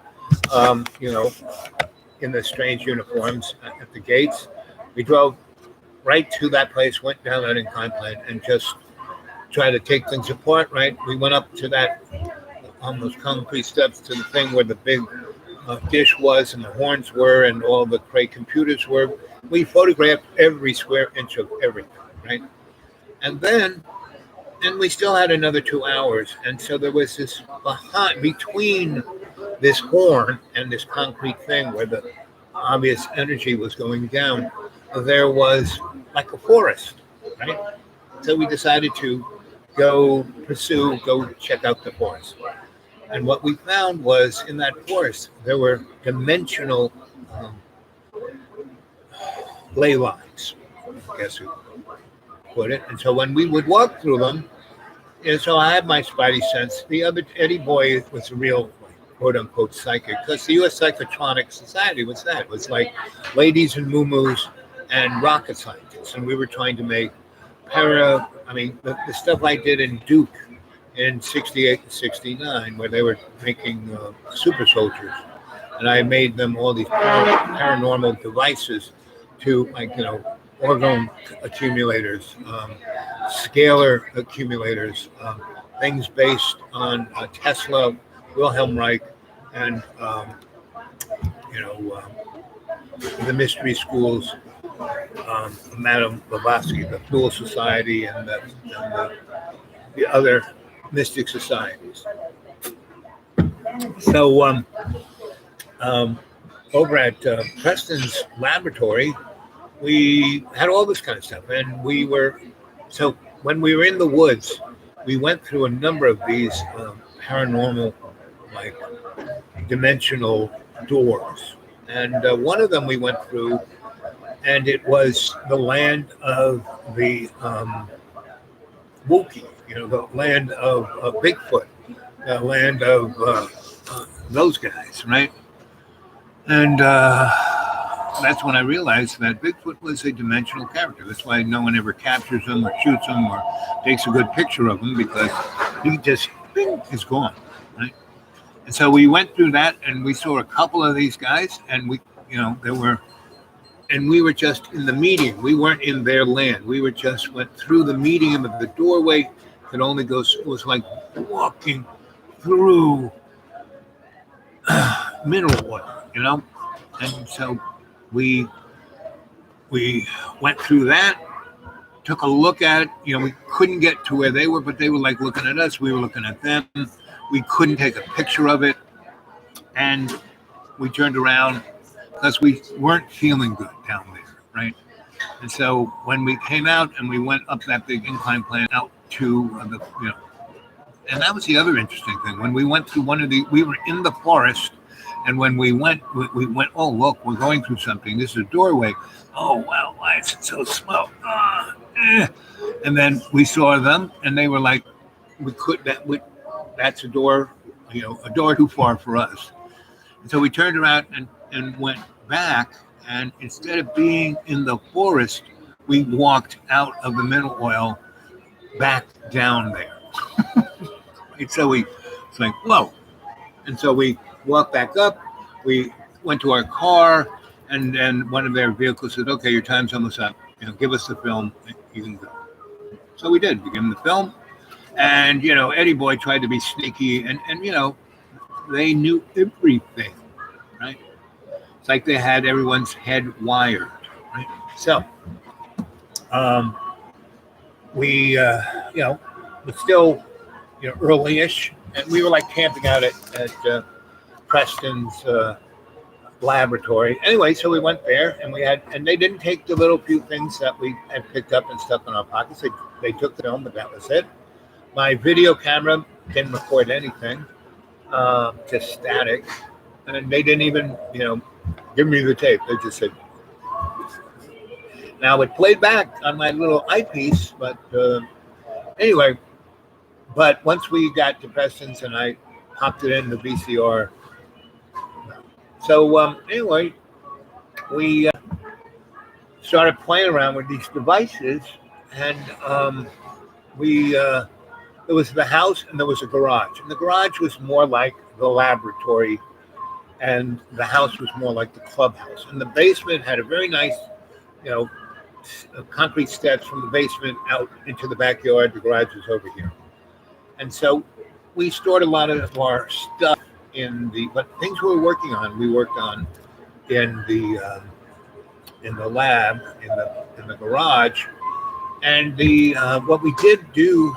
in the strange uniforms at the gates. We drove right to that place, went down that incline plane, and just tried to take things apart, right? We went up to that, on those concrete steps, to the thing where the big dish was and the horns were and all the Cray computers were. We photographed every square inch of everything, right? And we still had another 2 hours. And so there was this between this horn and this concrete thing where the obvious energy was going down, there was like a forest, right? So we decided to go check out the forest. And what we found was in that forest, there were dimensional ley lines, I guess you put it. And so when we would walk through them, so I had my spidey sense. The other Eddie Boy was a real quote unquote psychic, because the U.S. Psychotronic Society was that. It was like ladies and muumuus and rocket scientists. And we were trying to make the stuff I did in Duke in 68 and 69, where they were making super soldiers. And I made them all these paranormal devices to, orgone accumulators, scalar accumulators, things based on Tesla, Wilhelm Reich, and the mystery schools, Madame Blavatsky, the Thule Society, and the other mystic societies. So over at Preston's laboratory, we had all this kind of stuff, and when we were in the woods, we went through a number of these paranormal, like dimensional doors, and one of them we went through, and it was the land of the Wookiee, the land of Bigfoot, the land of those guys, right? And that's when I realized that Bigfoot was a dimensional character. That's why no one ever captures him or shoots him or takes a good picture of him, because he just is gone, right? And so we went through that, and we saw a couple of these guys, and we were just in the meeting. We weren't in their land. We went through the medium of the doorway. It was like walking through mineral oil, And so we went through that, took a look at it. We couldn't get to where they were, but they were like looking at us. We were looking at them. We couldn't take a picture of it. And we turned around because we weren't feeling good down there, right? And so when we came out and we went up that big incline plane out to and that was the other interesting thing. When we went through we were in the forest, And when we went, oh, look, we're going through something. This is a doorway. Oh, wow, why is it so small? And then we saw them, and they were like, that's a door, a door too far for us. And so we turned around and went back, and instead of being in the forest, we walked out of the mineral oil back down there. And so it's like, whoa. And so we walked back up, we went to our car, and then one of their vehicles said, okay, your time's almost up. Give us the film, you can go. So we did. We gave them the film. And, Eddie Boy tried to be sneaky, and they knew everything, right? It's like they had everyone's head wired, right? So, we, was still, early-ish, and we were like camping out at Preston's laboratory. Anyway, so we went there, and they didn't take the little few things that we had picked up and stuck in our pockets. They took the film, but that was it. My video camera didn't record anything, just static. And they didn't even, give me the tape. They just said, now it played back on my little eyepiece, but anyway, but once we got to Preston's and I popped it in the VCR. So anyway, we started playing around with these devices, and there was the house and there was a garage. And the garage was more like the laboratory, and the house was more like the clubhouse. And the basement had a very nice, concrete steps from the basement out into the backyard. The garage was over here. And so we stored a lot of our stuff but things we were working on, we worked on in the lab, in the garage. And what we did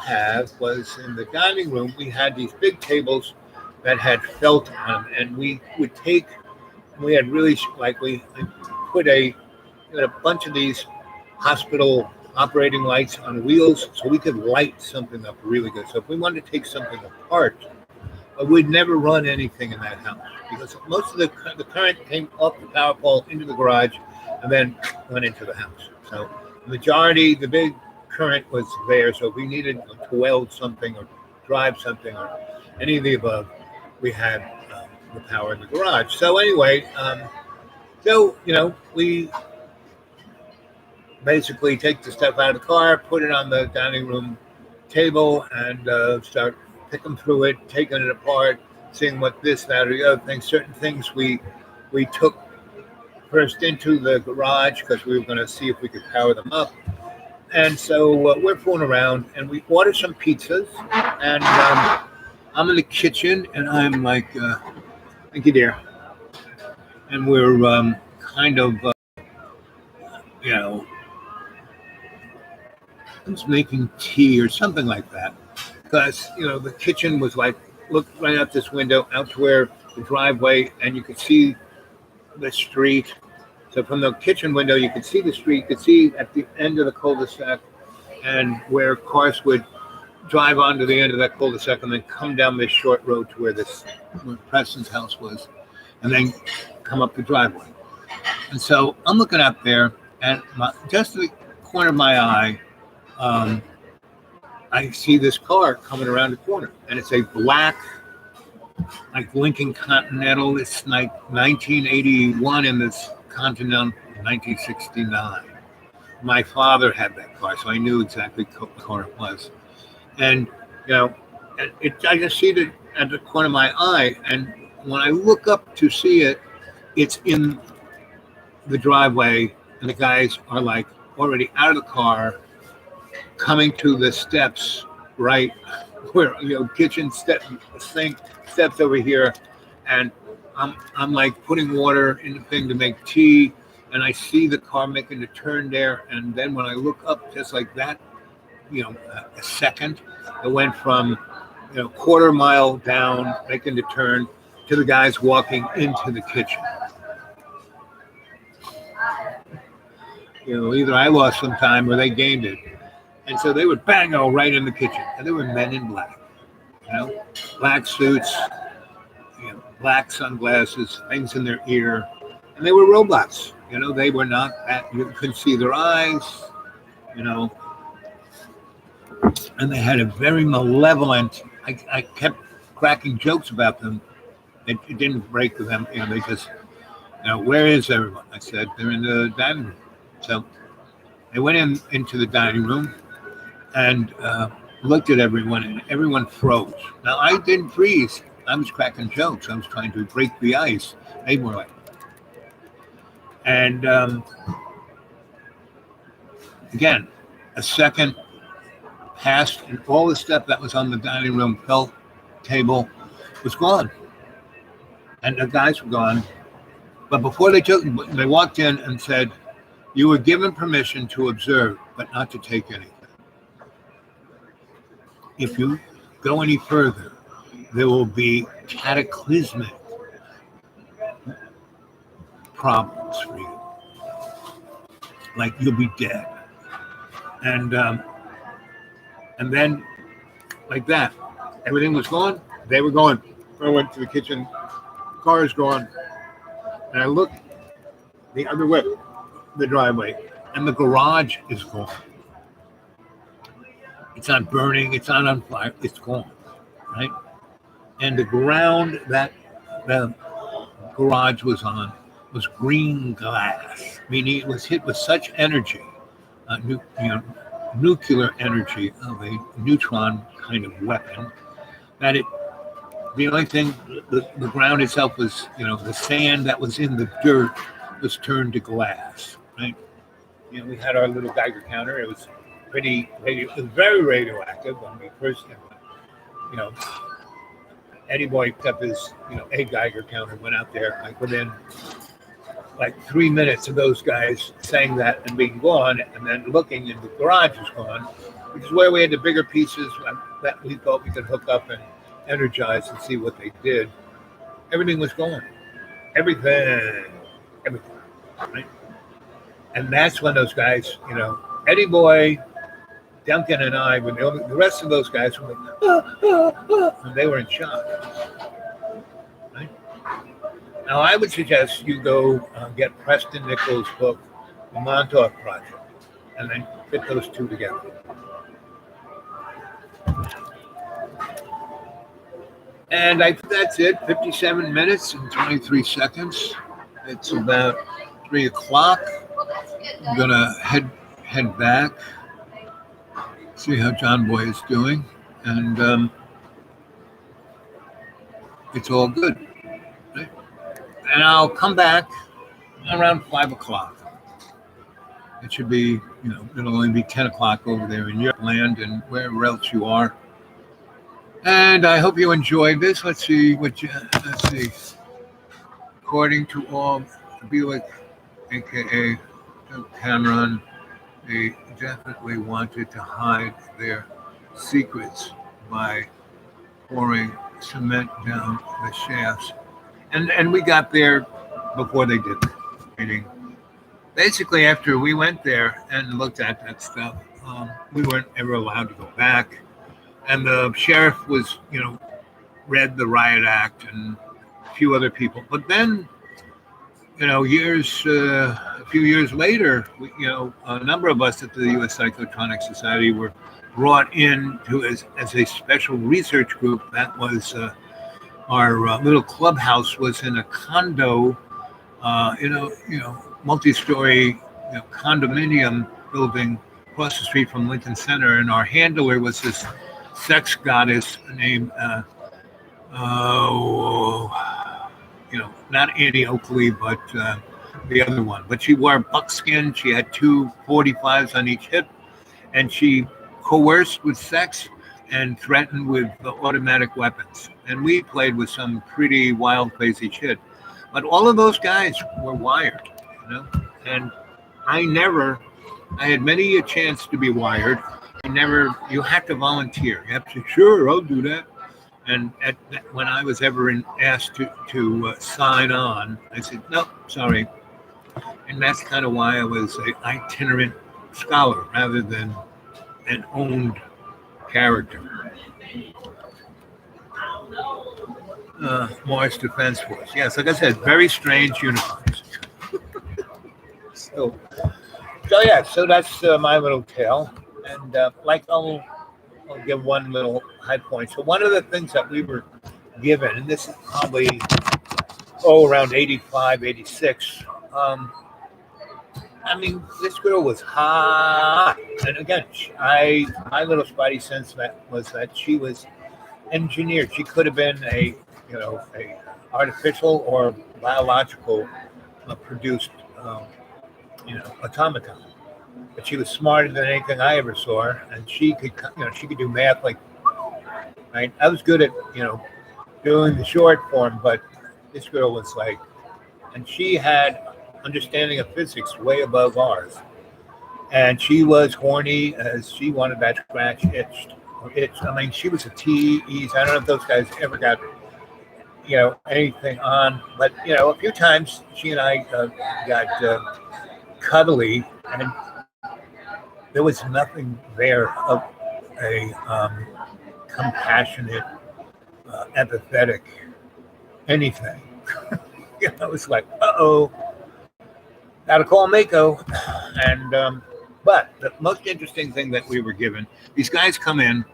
have was in the dining room, we had these big tables that had felt on them, and we had really, we put a bunch of these hospital operating lights on wheels, so we could light something up really good. So if we wanted to take something apart, we'd never run anything in that house, because most of the current came off the power pole into the garage and then went into the house. So majority, the big current was there. So if we needed to weld something or drive something or any of the above, we had the power in the garage. So anyway, we basically take the stuff out of the car, put it on the dining room table, and start picking through it, taking it apart, seeing what this, that, or the other thing. Certain things we took first into the garage because we were going to see if we could power them up. And so we're fooling around, and we ordered some pizzas, and I'm in the kitchen, and I'm like, thank you, dear. And we're kind of, I was making tea or something like that. Because, the kitchen was like, look right out this window, out to where the driveway, and you could see the street. So from the kitchen window, you could see the street, you could see at the end of the cul-de-sac, and where cars would drive onto the end of that cul-de-sac and then come down this short road to where Preston's house was, and then come up the driveway. And so I'm looking up there, and just the corner of my eye, I see this car coming around the corner, and it's a black, like Lincoln Continental. It's like 1981, and this Continental 1969. My father had that car, so I knew exactly what car it was. And I just see it at the corner of my eye, and when I look up to see it, it's in the driveway, and the guys are like already out of the car, coming to the steps, right where kitchen sink steps over here, and I'm like putting water in the thing to make tea, and I see the car making the turn there, and then when I look up, just like that, a second, it went from quarter mile down making the turn to the guys walking into the kitchen. Either I lost some time or they gained it. And so they would bang right in the kitchen. And they were men in black, black suits, black sunglasses, things in their ear, and they were robots. They were not that you could see their eyes. You know, and they had a very malevolent. I kept cracking jokes about them. It didn't break them. They just, where is everyone? I said they're in the dining room. So they went into the dining room and looked at everyone, and everyone froze. Now I didn't freeze. I was cracking jokes. I was trying to break the ice. They were like, and again, a second passed, and all the stuff that was on the dining room felt table was gone, and the guys were gone. But before they walked in and said, "You were given permission to observe, but not to take anything. If you go any further, there will be cataclysmic problems for you. Like you'll be dead." And then like that, everything was gone. They were gone. I went to the kitchen. Car's gone. And I looked the other way, the driveway, and the garage is gone. It's not burning. It's not on fire. It's gone, right? And the ground that the garage was on was green glass, meaning it was hit with such energy, nuclear energy of a neutron kind of weapon, that the only thing, the ground itself was, the sand that was in the dirt was turned to glass, right? We had our little Geiger counter. It was it was very radioactive when we first came. Eddie Boy picked up his, a Geiger counter, went out there, like within 3 minutes of those guys saying that and being gone, and then looking, and the garage was gone, which is where we had the bigger pieces that we thought we could hook up and energize and see what they did. Everything was gone. Everything, right? And that's when those guys, Eddie Boy, Duncan, and I, when the rest of those guys were like, and they were in shock. Right? Now, I would suggest you go get Preston Nichols' book, The Montauk Project, and then fit those two together. And that's it, 57 minutes and 23 seconds. It's about 3 o'clock. I'm going to head back, see how John Boy is doing, and it's all good. Right? And I'll come back around 5 o'clock. It should be, it'll only be 10 o'clock over there in your land and wherever else you are. And I hope you enjoyed this. Let's see. According to all, Buick, a.k.a. Cameron, they definitely wanted to hide their secrets by pouring cement down the shafts. And we got there before they did that. Meaning, basically, after we went there and looked at that stuff, we weren't ever allowed to go back. And the sheriff was, read the Riot Act and a few other people. But then, a few years later, a number of us at the U.S. Psychotronic Society were brought in as a special research group. That was our little clubhouse was in a condo, multi-story condominium building across the street from Lincoln Center, and our handler was this sex goddess named, not Annie Oakley, but the other one. But she wore buckskin. She had 2 45s on each hip, and she coerced with sex and threatened with automatic weapons. And we played with some pretty wild, crazy shit. But all of those guys were wired, and I had many a chance to be wired. You have to volunteer. You have to say, sure, I'll do that. And when I was ever asked to sign on, I said, no, sorry. And that's kind of why I was an itinerant scholar rather than an owned character. Mars Defense Force. Yes, like I said, very strange uniforms. So, so yeah, so that's my little tale. And I'll give one little high point. So one of the things that we were given, and this is probably around 85, 86. I mean, this girl was hot, and again, my little spidey sense that was that she was engineered. She could have been a artificial or biological produced automaton. But she was smarter than anything I ever saw her, and she could do math like right. I was good at doing the short form, but this girl was like, and she had understanding of physics way above ours. And she was horny as she wanted that scratch itched or itched. I mean, she was a tease. I don't know if those guys ever got anything on, but a few times she and I got cuddly, and there was nothing there of a compassionate, empathetic anything. I was like, uh-oh, gotta call Mako. And but the most interesting thing that we were given, these guys come in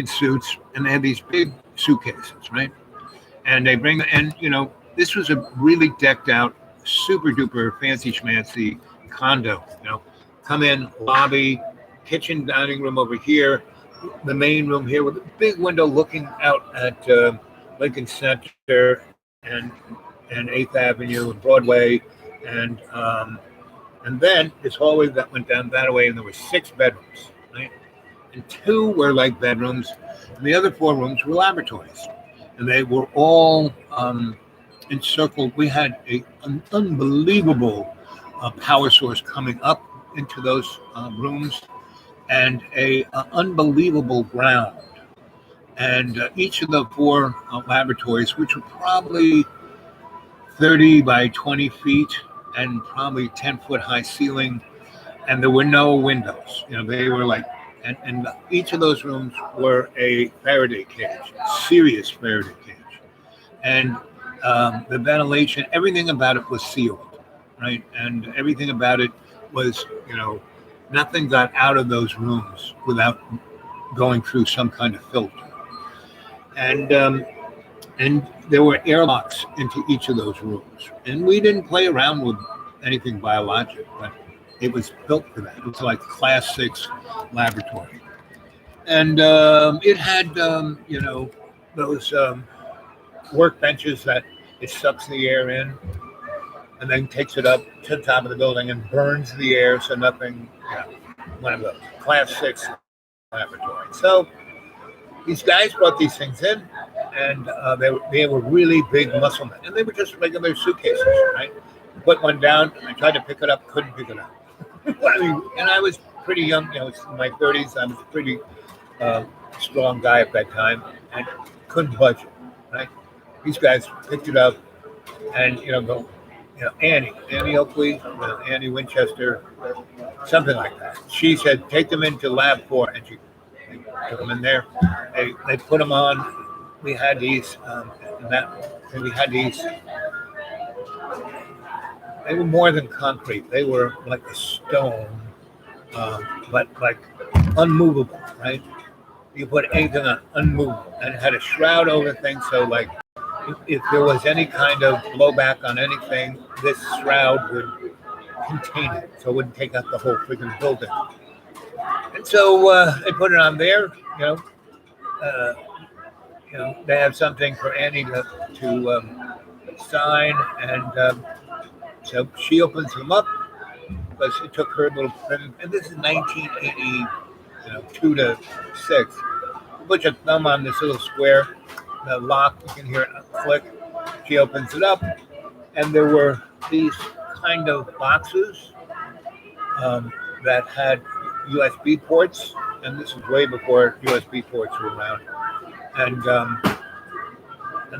suits, and they have these big suitcases, right? And they bring, and this was a really decked out, super duper fancy schmancy condo. Come in, lobby, kitchen, dining room over here, the main room here with a big window looking out at Lincoln Center and 8th Avenue and Broadway, and then this hallway that went down that way, and there were 6 bedrooms, right? And 2 were like bedrooms, and the other 4 rooms were laboratories, and they were all encircled. We had an unbelievable power source coming up into those rooms, and a unbelievable ground. And each of the 4 laboratories, which were probably 30 by 20 feet and probably 10-foot high ceiling, and there were no windows. They were like, and each of those rooms were a Faraday cage, serious Faraday cage. And the ventilation, everything about it was sealed, right? And everything about it was, nothing got out of those rooms without going through some kind of filter. And there were airlocks into each of those rooms. And we didn't play around with anything biologic, but it was built for that. It was like class 6 laboratory. And it had, those workbenches that it sucks the air in and then takes it up to the top of the building and burns the air so nothing, one of those class 6 laboratory. So these guys brought these things in, and they were really big muscle men, and they were just regular suitcases, right? Put one down, I tried to pick it up, couldn't pick it up. And I was pretty young, in my 30s. I was a pretty strong guy at that time, and couldn't budge it, right? These guys picked it up, and go, Annie Oakley, Annie Winchester, something like that. She said, take them into Lab 4, and she took them in there. They put them on. We had these, they were more than concrete. They were like a stone, but like unmovable, right? You put anything on unmovable, and it had a shroud over things. So like, if there was any kind of blowback on anything, this shroud would contain it, so it wouldn't take out the whole freaking building. And so they put it on there. They have something for Annie to sign, and so she opens them up because it took her a little. And this is 1982 to 6. Put your thumb on this little square, the lock. You can hear it click. She opens it up, and there were these kind of boxes that had USB ports, and this was way before USB ports were around. And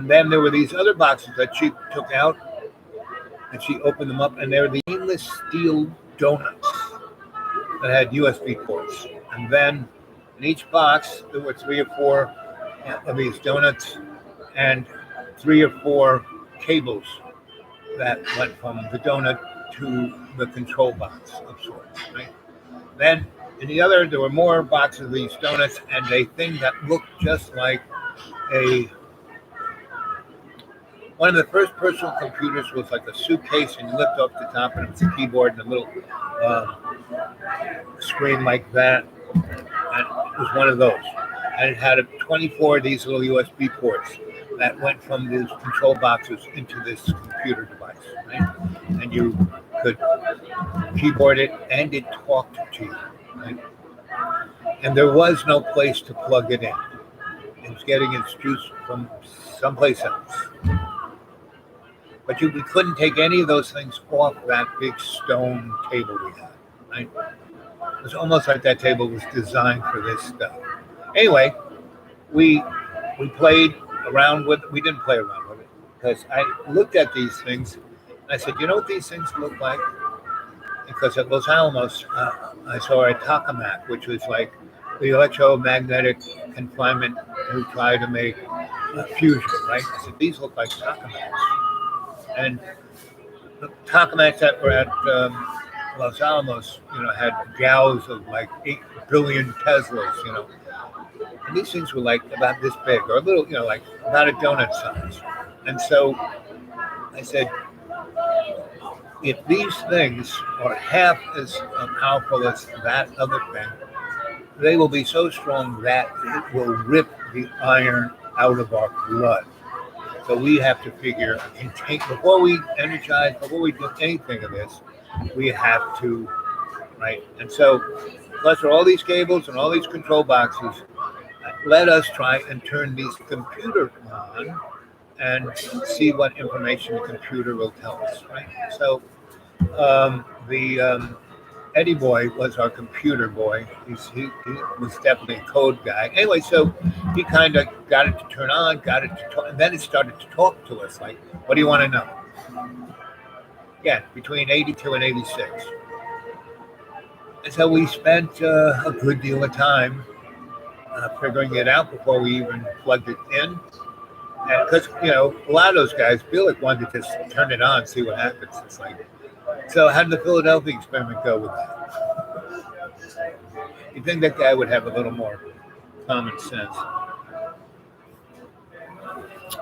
then there were these other boxes that she took out, and she opened them up, and they were the stainless steel donuts that had USB ports. And then in each box there were 3 or 4 of these donuts, and 3 or 4 cables that went from the donut to the control box of sorts, right? Then in the other, there were more boxes of these donuts and a thing that looked just like a one of the first personal computers was like a suitcase, and you lift up the top, and it was a keyboard and a little um, screen like that. And it was one of those, and it had 24 of these little USB ports that went from these control boxes into this computer device, right? And you could keyboard it, and it talked to you, right? And there was no place to plug it in. It was getting its juice from someplace else. But we couldn't take any of those things off that big stone table we had, right? It was almost like that table was designed for this stuff. Anyway, we played around with. We didn't play around with it because I looked at these things and I said, you know what these things look like? Because at Los Alamos, I saw a tokamak, which was like the electromagnetic confinement who tried to make fusion, right? I said, these look like tokamaks. And the tokamaks that were at Los Alamos, had gauss of like 8 billion Teslas, and these things were like about this big, or a little, like about a donut size. And so I said, if these things are half as powerful as that other thing, they will be so strong that it will rip the iron out of our blood. So we have to figure and take before we energize, before we do anything of this, we have to, right? And so, plus all these cables and all these control boxes, let us try and turn these computers on and see what information the computer will tell us, right? So the Eddie boy was our computer boy. He was definitely a code guy. Anyway, so he kind of got it to turn on, got it to talk, and then it started to talk to us like, what do you want to know? Again, between 82 and 86. And so we spent a good deal of time figuring it out before we even plugged it in. Because, a lot of those guys, Billick wanted to just turn it on, see what happens. It's like, so how did the Philadelphia experiment go with that? You'd think that guy would have a little more common sense.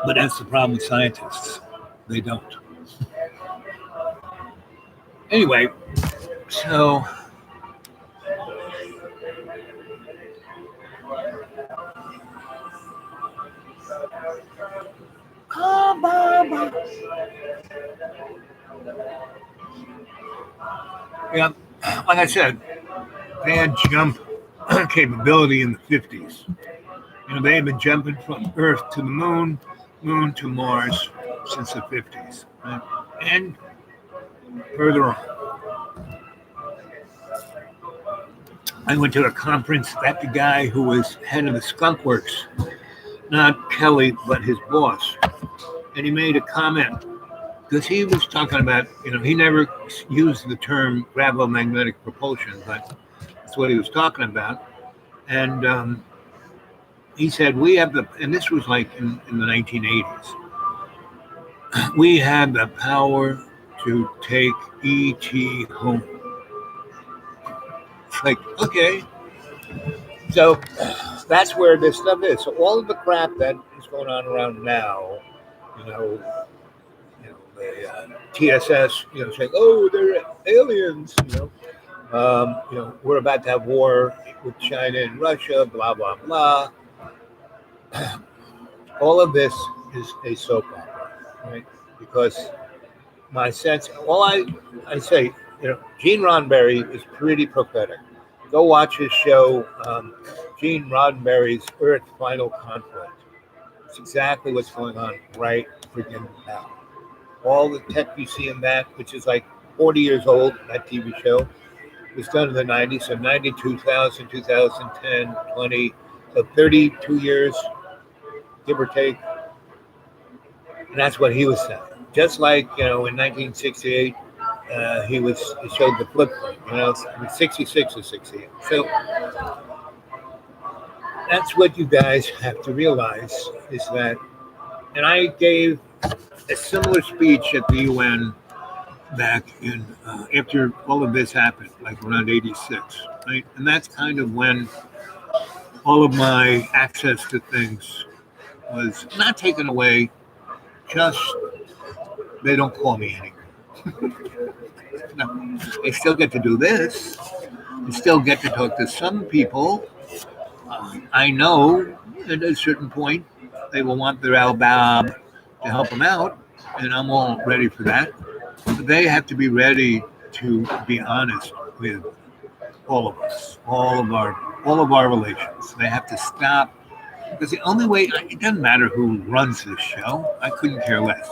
But that's the problem with scientists. They don't. Anyway, so yeah, like I said, they had jump capability in the 50s. They had been jumping from Earth to the moon, moon to Mars since the 50s, right? And further on. I went to a conference that the guy who was head of the Skunk Works, not Kelly, but his boss, and he made a comment because he was talking about, he never used the term gravomagnetic propulsion, but that's what he was talking about. And he said, we have and this was like in the 1980s, we had the power to take E.T. home. It's like, okay. So that's where this stuff is. So all of the crap that is going on around now, the TSS, saying, oh, they're aliens, we're about to have war with China and Russia, blah, blah, blah. All of this is a soap opera, right? Because my sense, all I say, Gene Roddenberry is pretty prophetic. Go watch his show, Gene Roddenberry's Earth Final Conflict. It's exactly what's going on right freaking now. All the tech you see in that, which is like 40 years old, that TV show, was done in the 90s, so 90, 2000, 2010, 20, so 32 years, give or take. And that's what he was saying. Just like, in 1968, he showed the flip thing, 66 or 68. So that's what you guys have to realize is that And I gave a similar speech at the UN back in after all of this happened, like around '86, right? And that's kind of when all of my access to things was not taken away, just they don't call me anymore. No, they still get to do this. They still get to talk to some people. I know at a certain point they will want their Al Bab to help them out, and I'm all ready for that. But they have to be ready to be honest with all of us, all of our relations. They have to stop because the only way it doesn't matter who runs this show. I couldn't care less,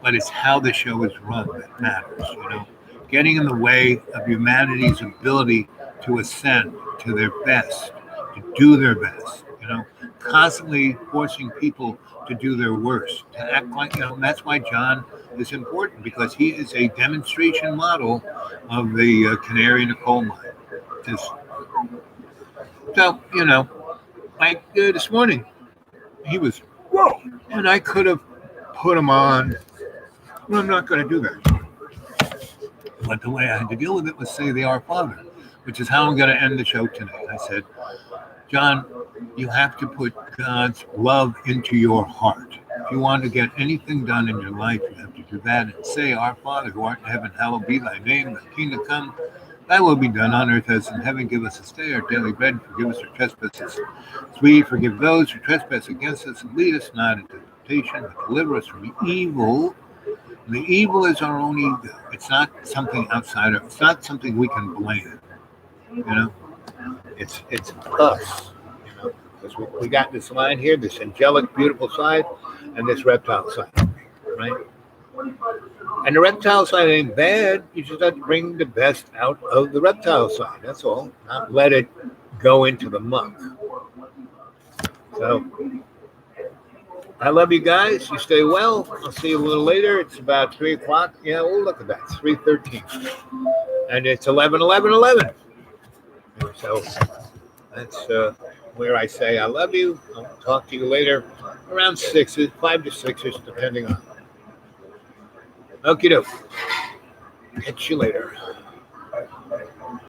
but it's how the show is run that matters. You know, getting in the way of humanity's ability to ascend to their best, to do their best. You know, constantly forcing people to do their worst, to act like And that's why John is important because he is a demonstration model of the canary in the coal mine. Just so like this morning, he was whoa, and I could have put him on. Well, I'm not going to do that. But the way I had to deal with it was say the Our Father, which is how I'm going to end the show tonight. I said, John, you have to put God's love into your heart. If you want to get anything done in your life, you have to do that and say, Our Father who art in heaven, hallowed be thy name, thy kingdom come, thy will be done on earth as in heaven. Give us this day our daily bread, and forgive us our trespasses. As we forgive those who trespass against us, and lead us not into temptation, but deliver us from evil. And the evil is our own ego. It's not something outside of. It's not something we can blame. It's us. Because we got this line here, this angelic, beautiful side, and this reptile side, right? And the reptile side ain't bad. You just have to bring the best out of the reptile side. That's all. Not let it go into the muck. So I love you guys. You stay well. I'll see you a little later. It's about 3 o'clock. Yeah, oh, look at that. It's 3:13. And it's 11:11:11. So that's where I say I love you. I'll talk to you later around 6, 5 to 6, depending on. Okie doke. Catch you later.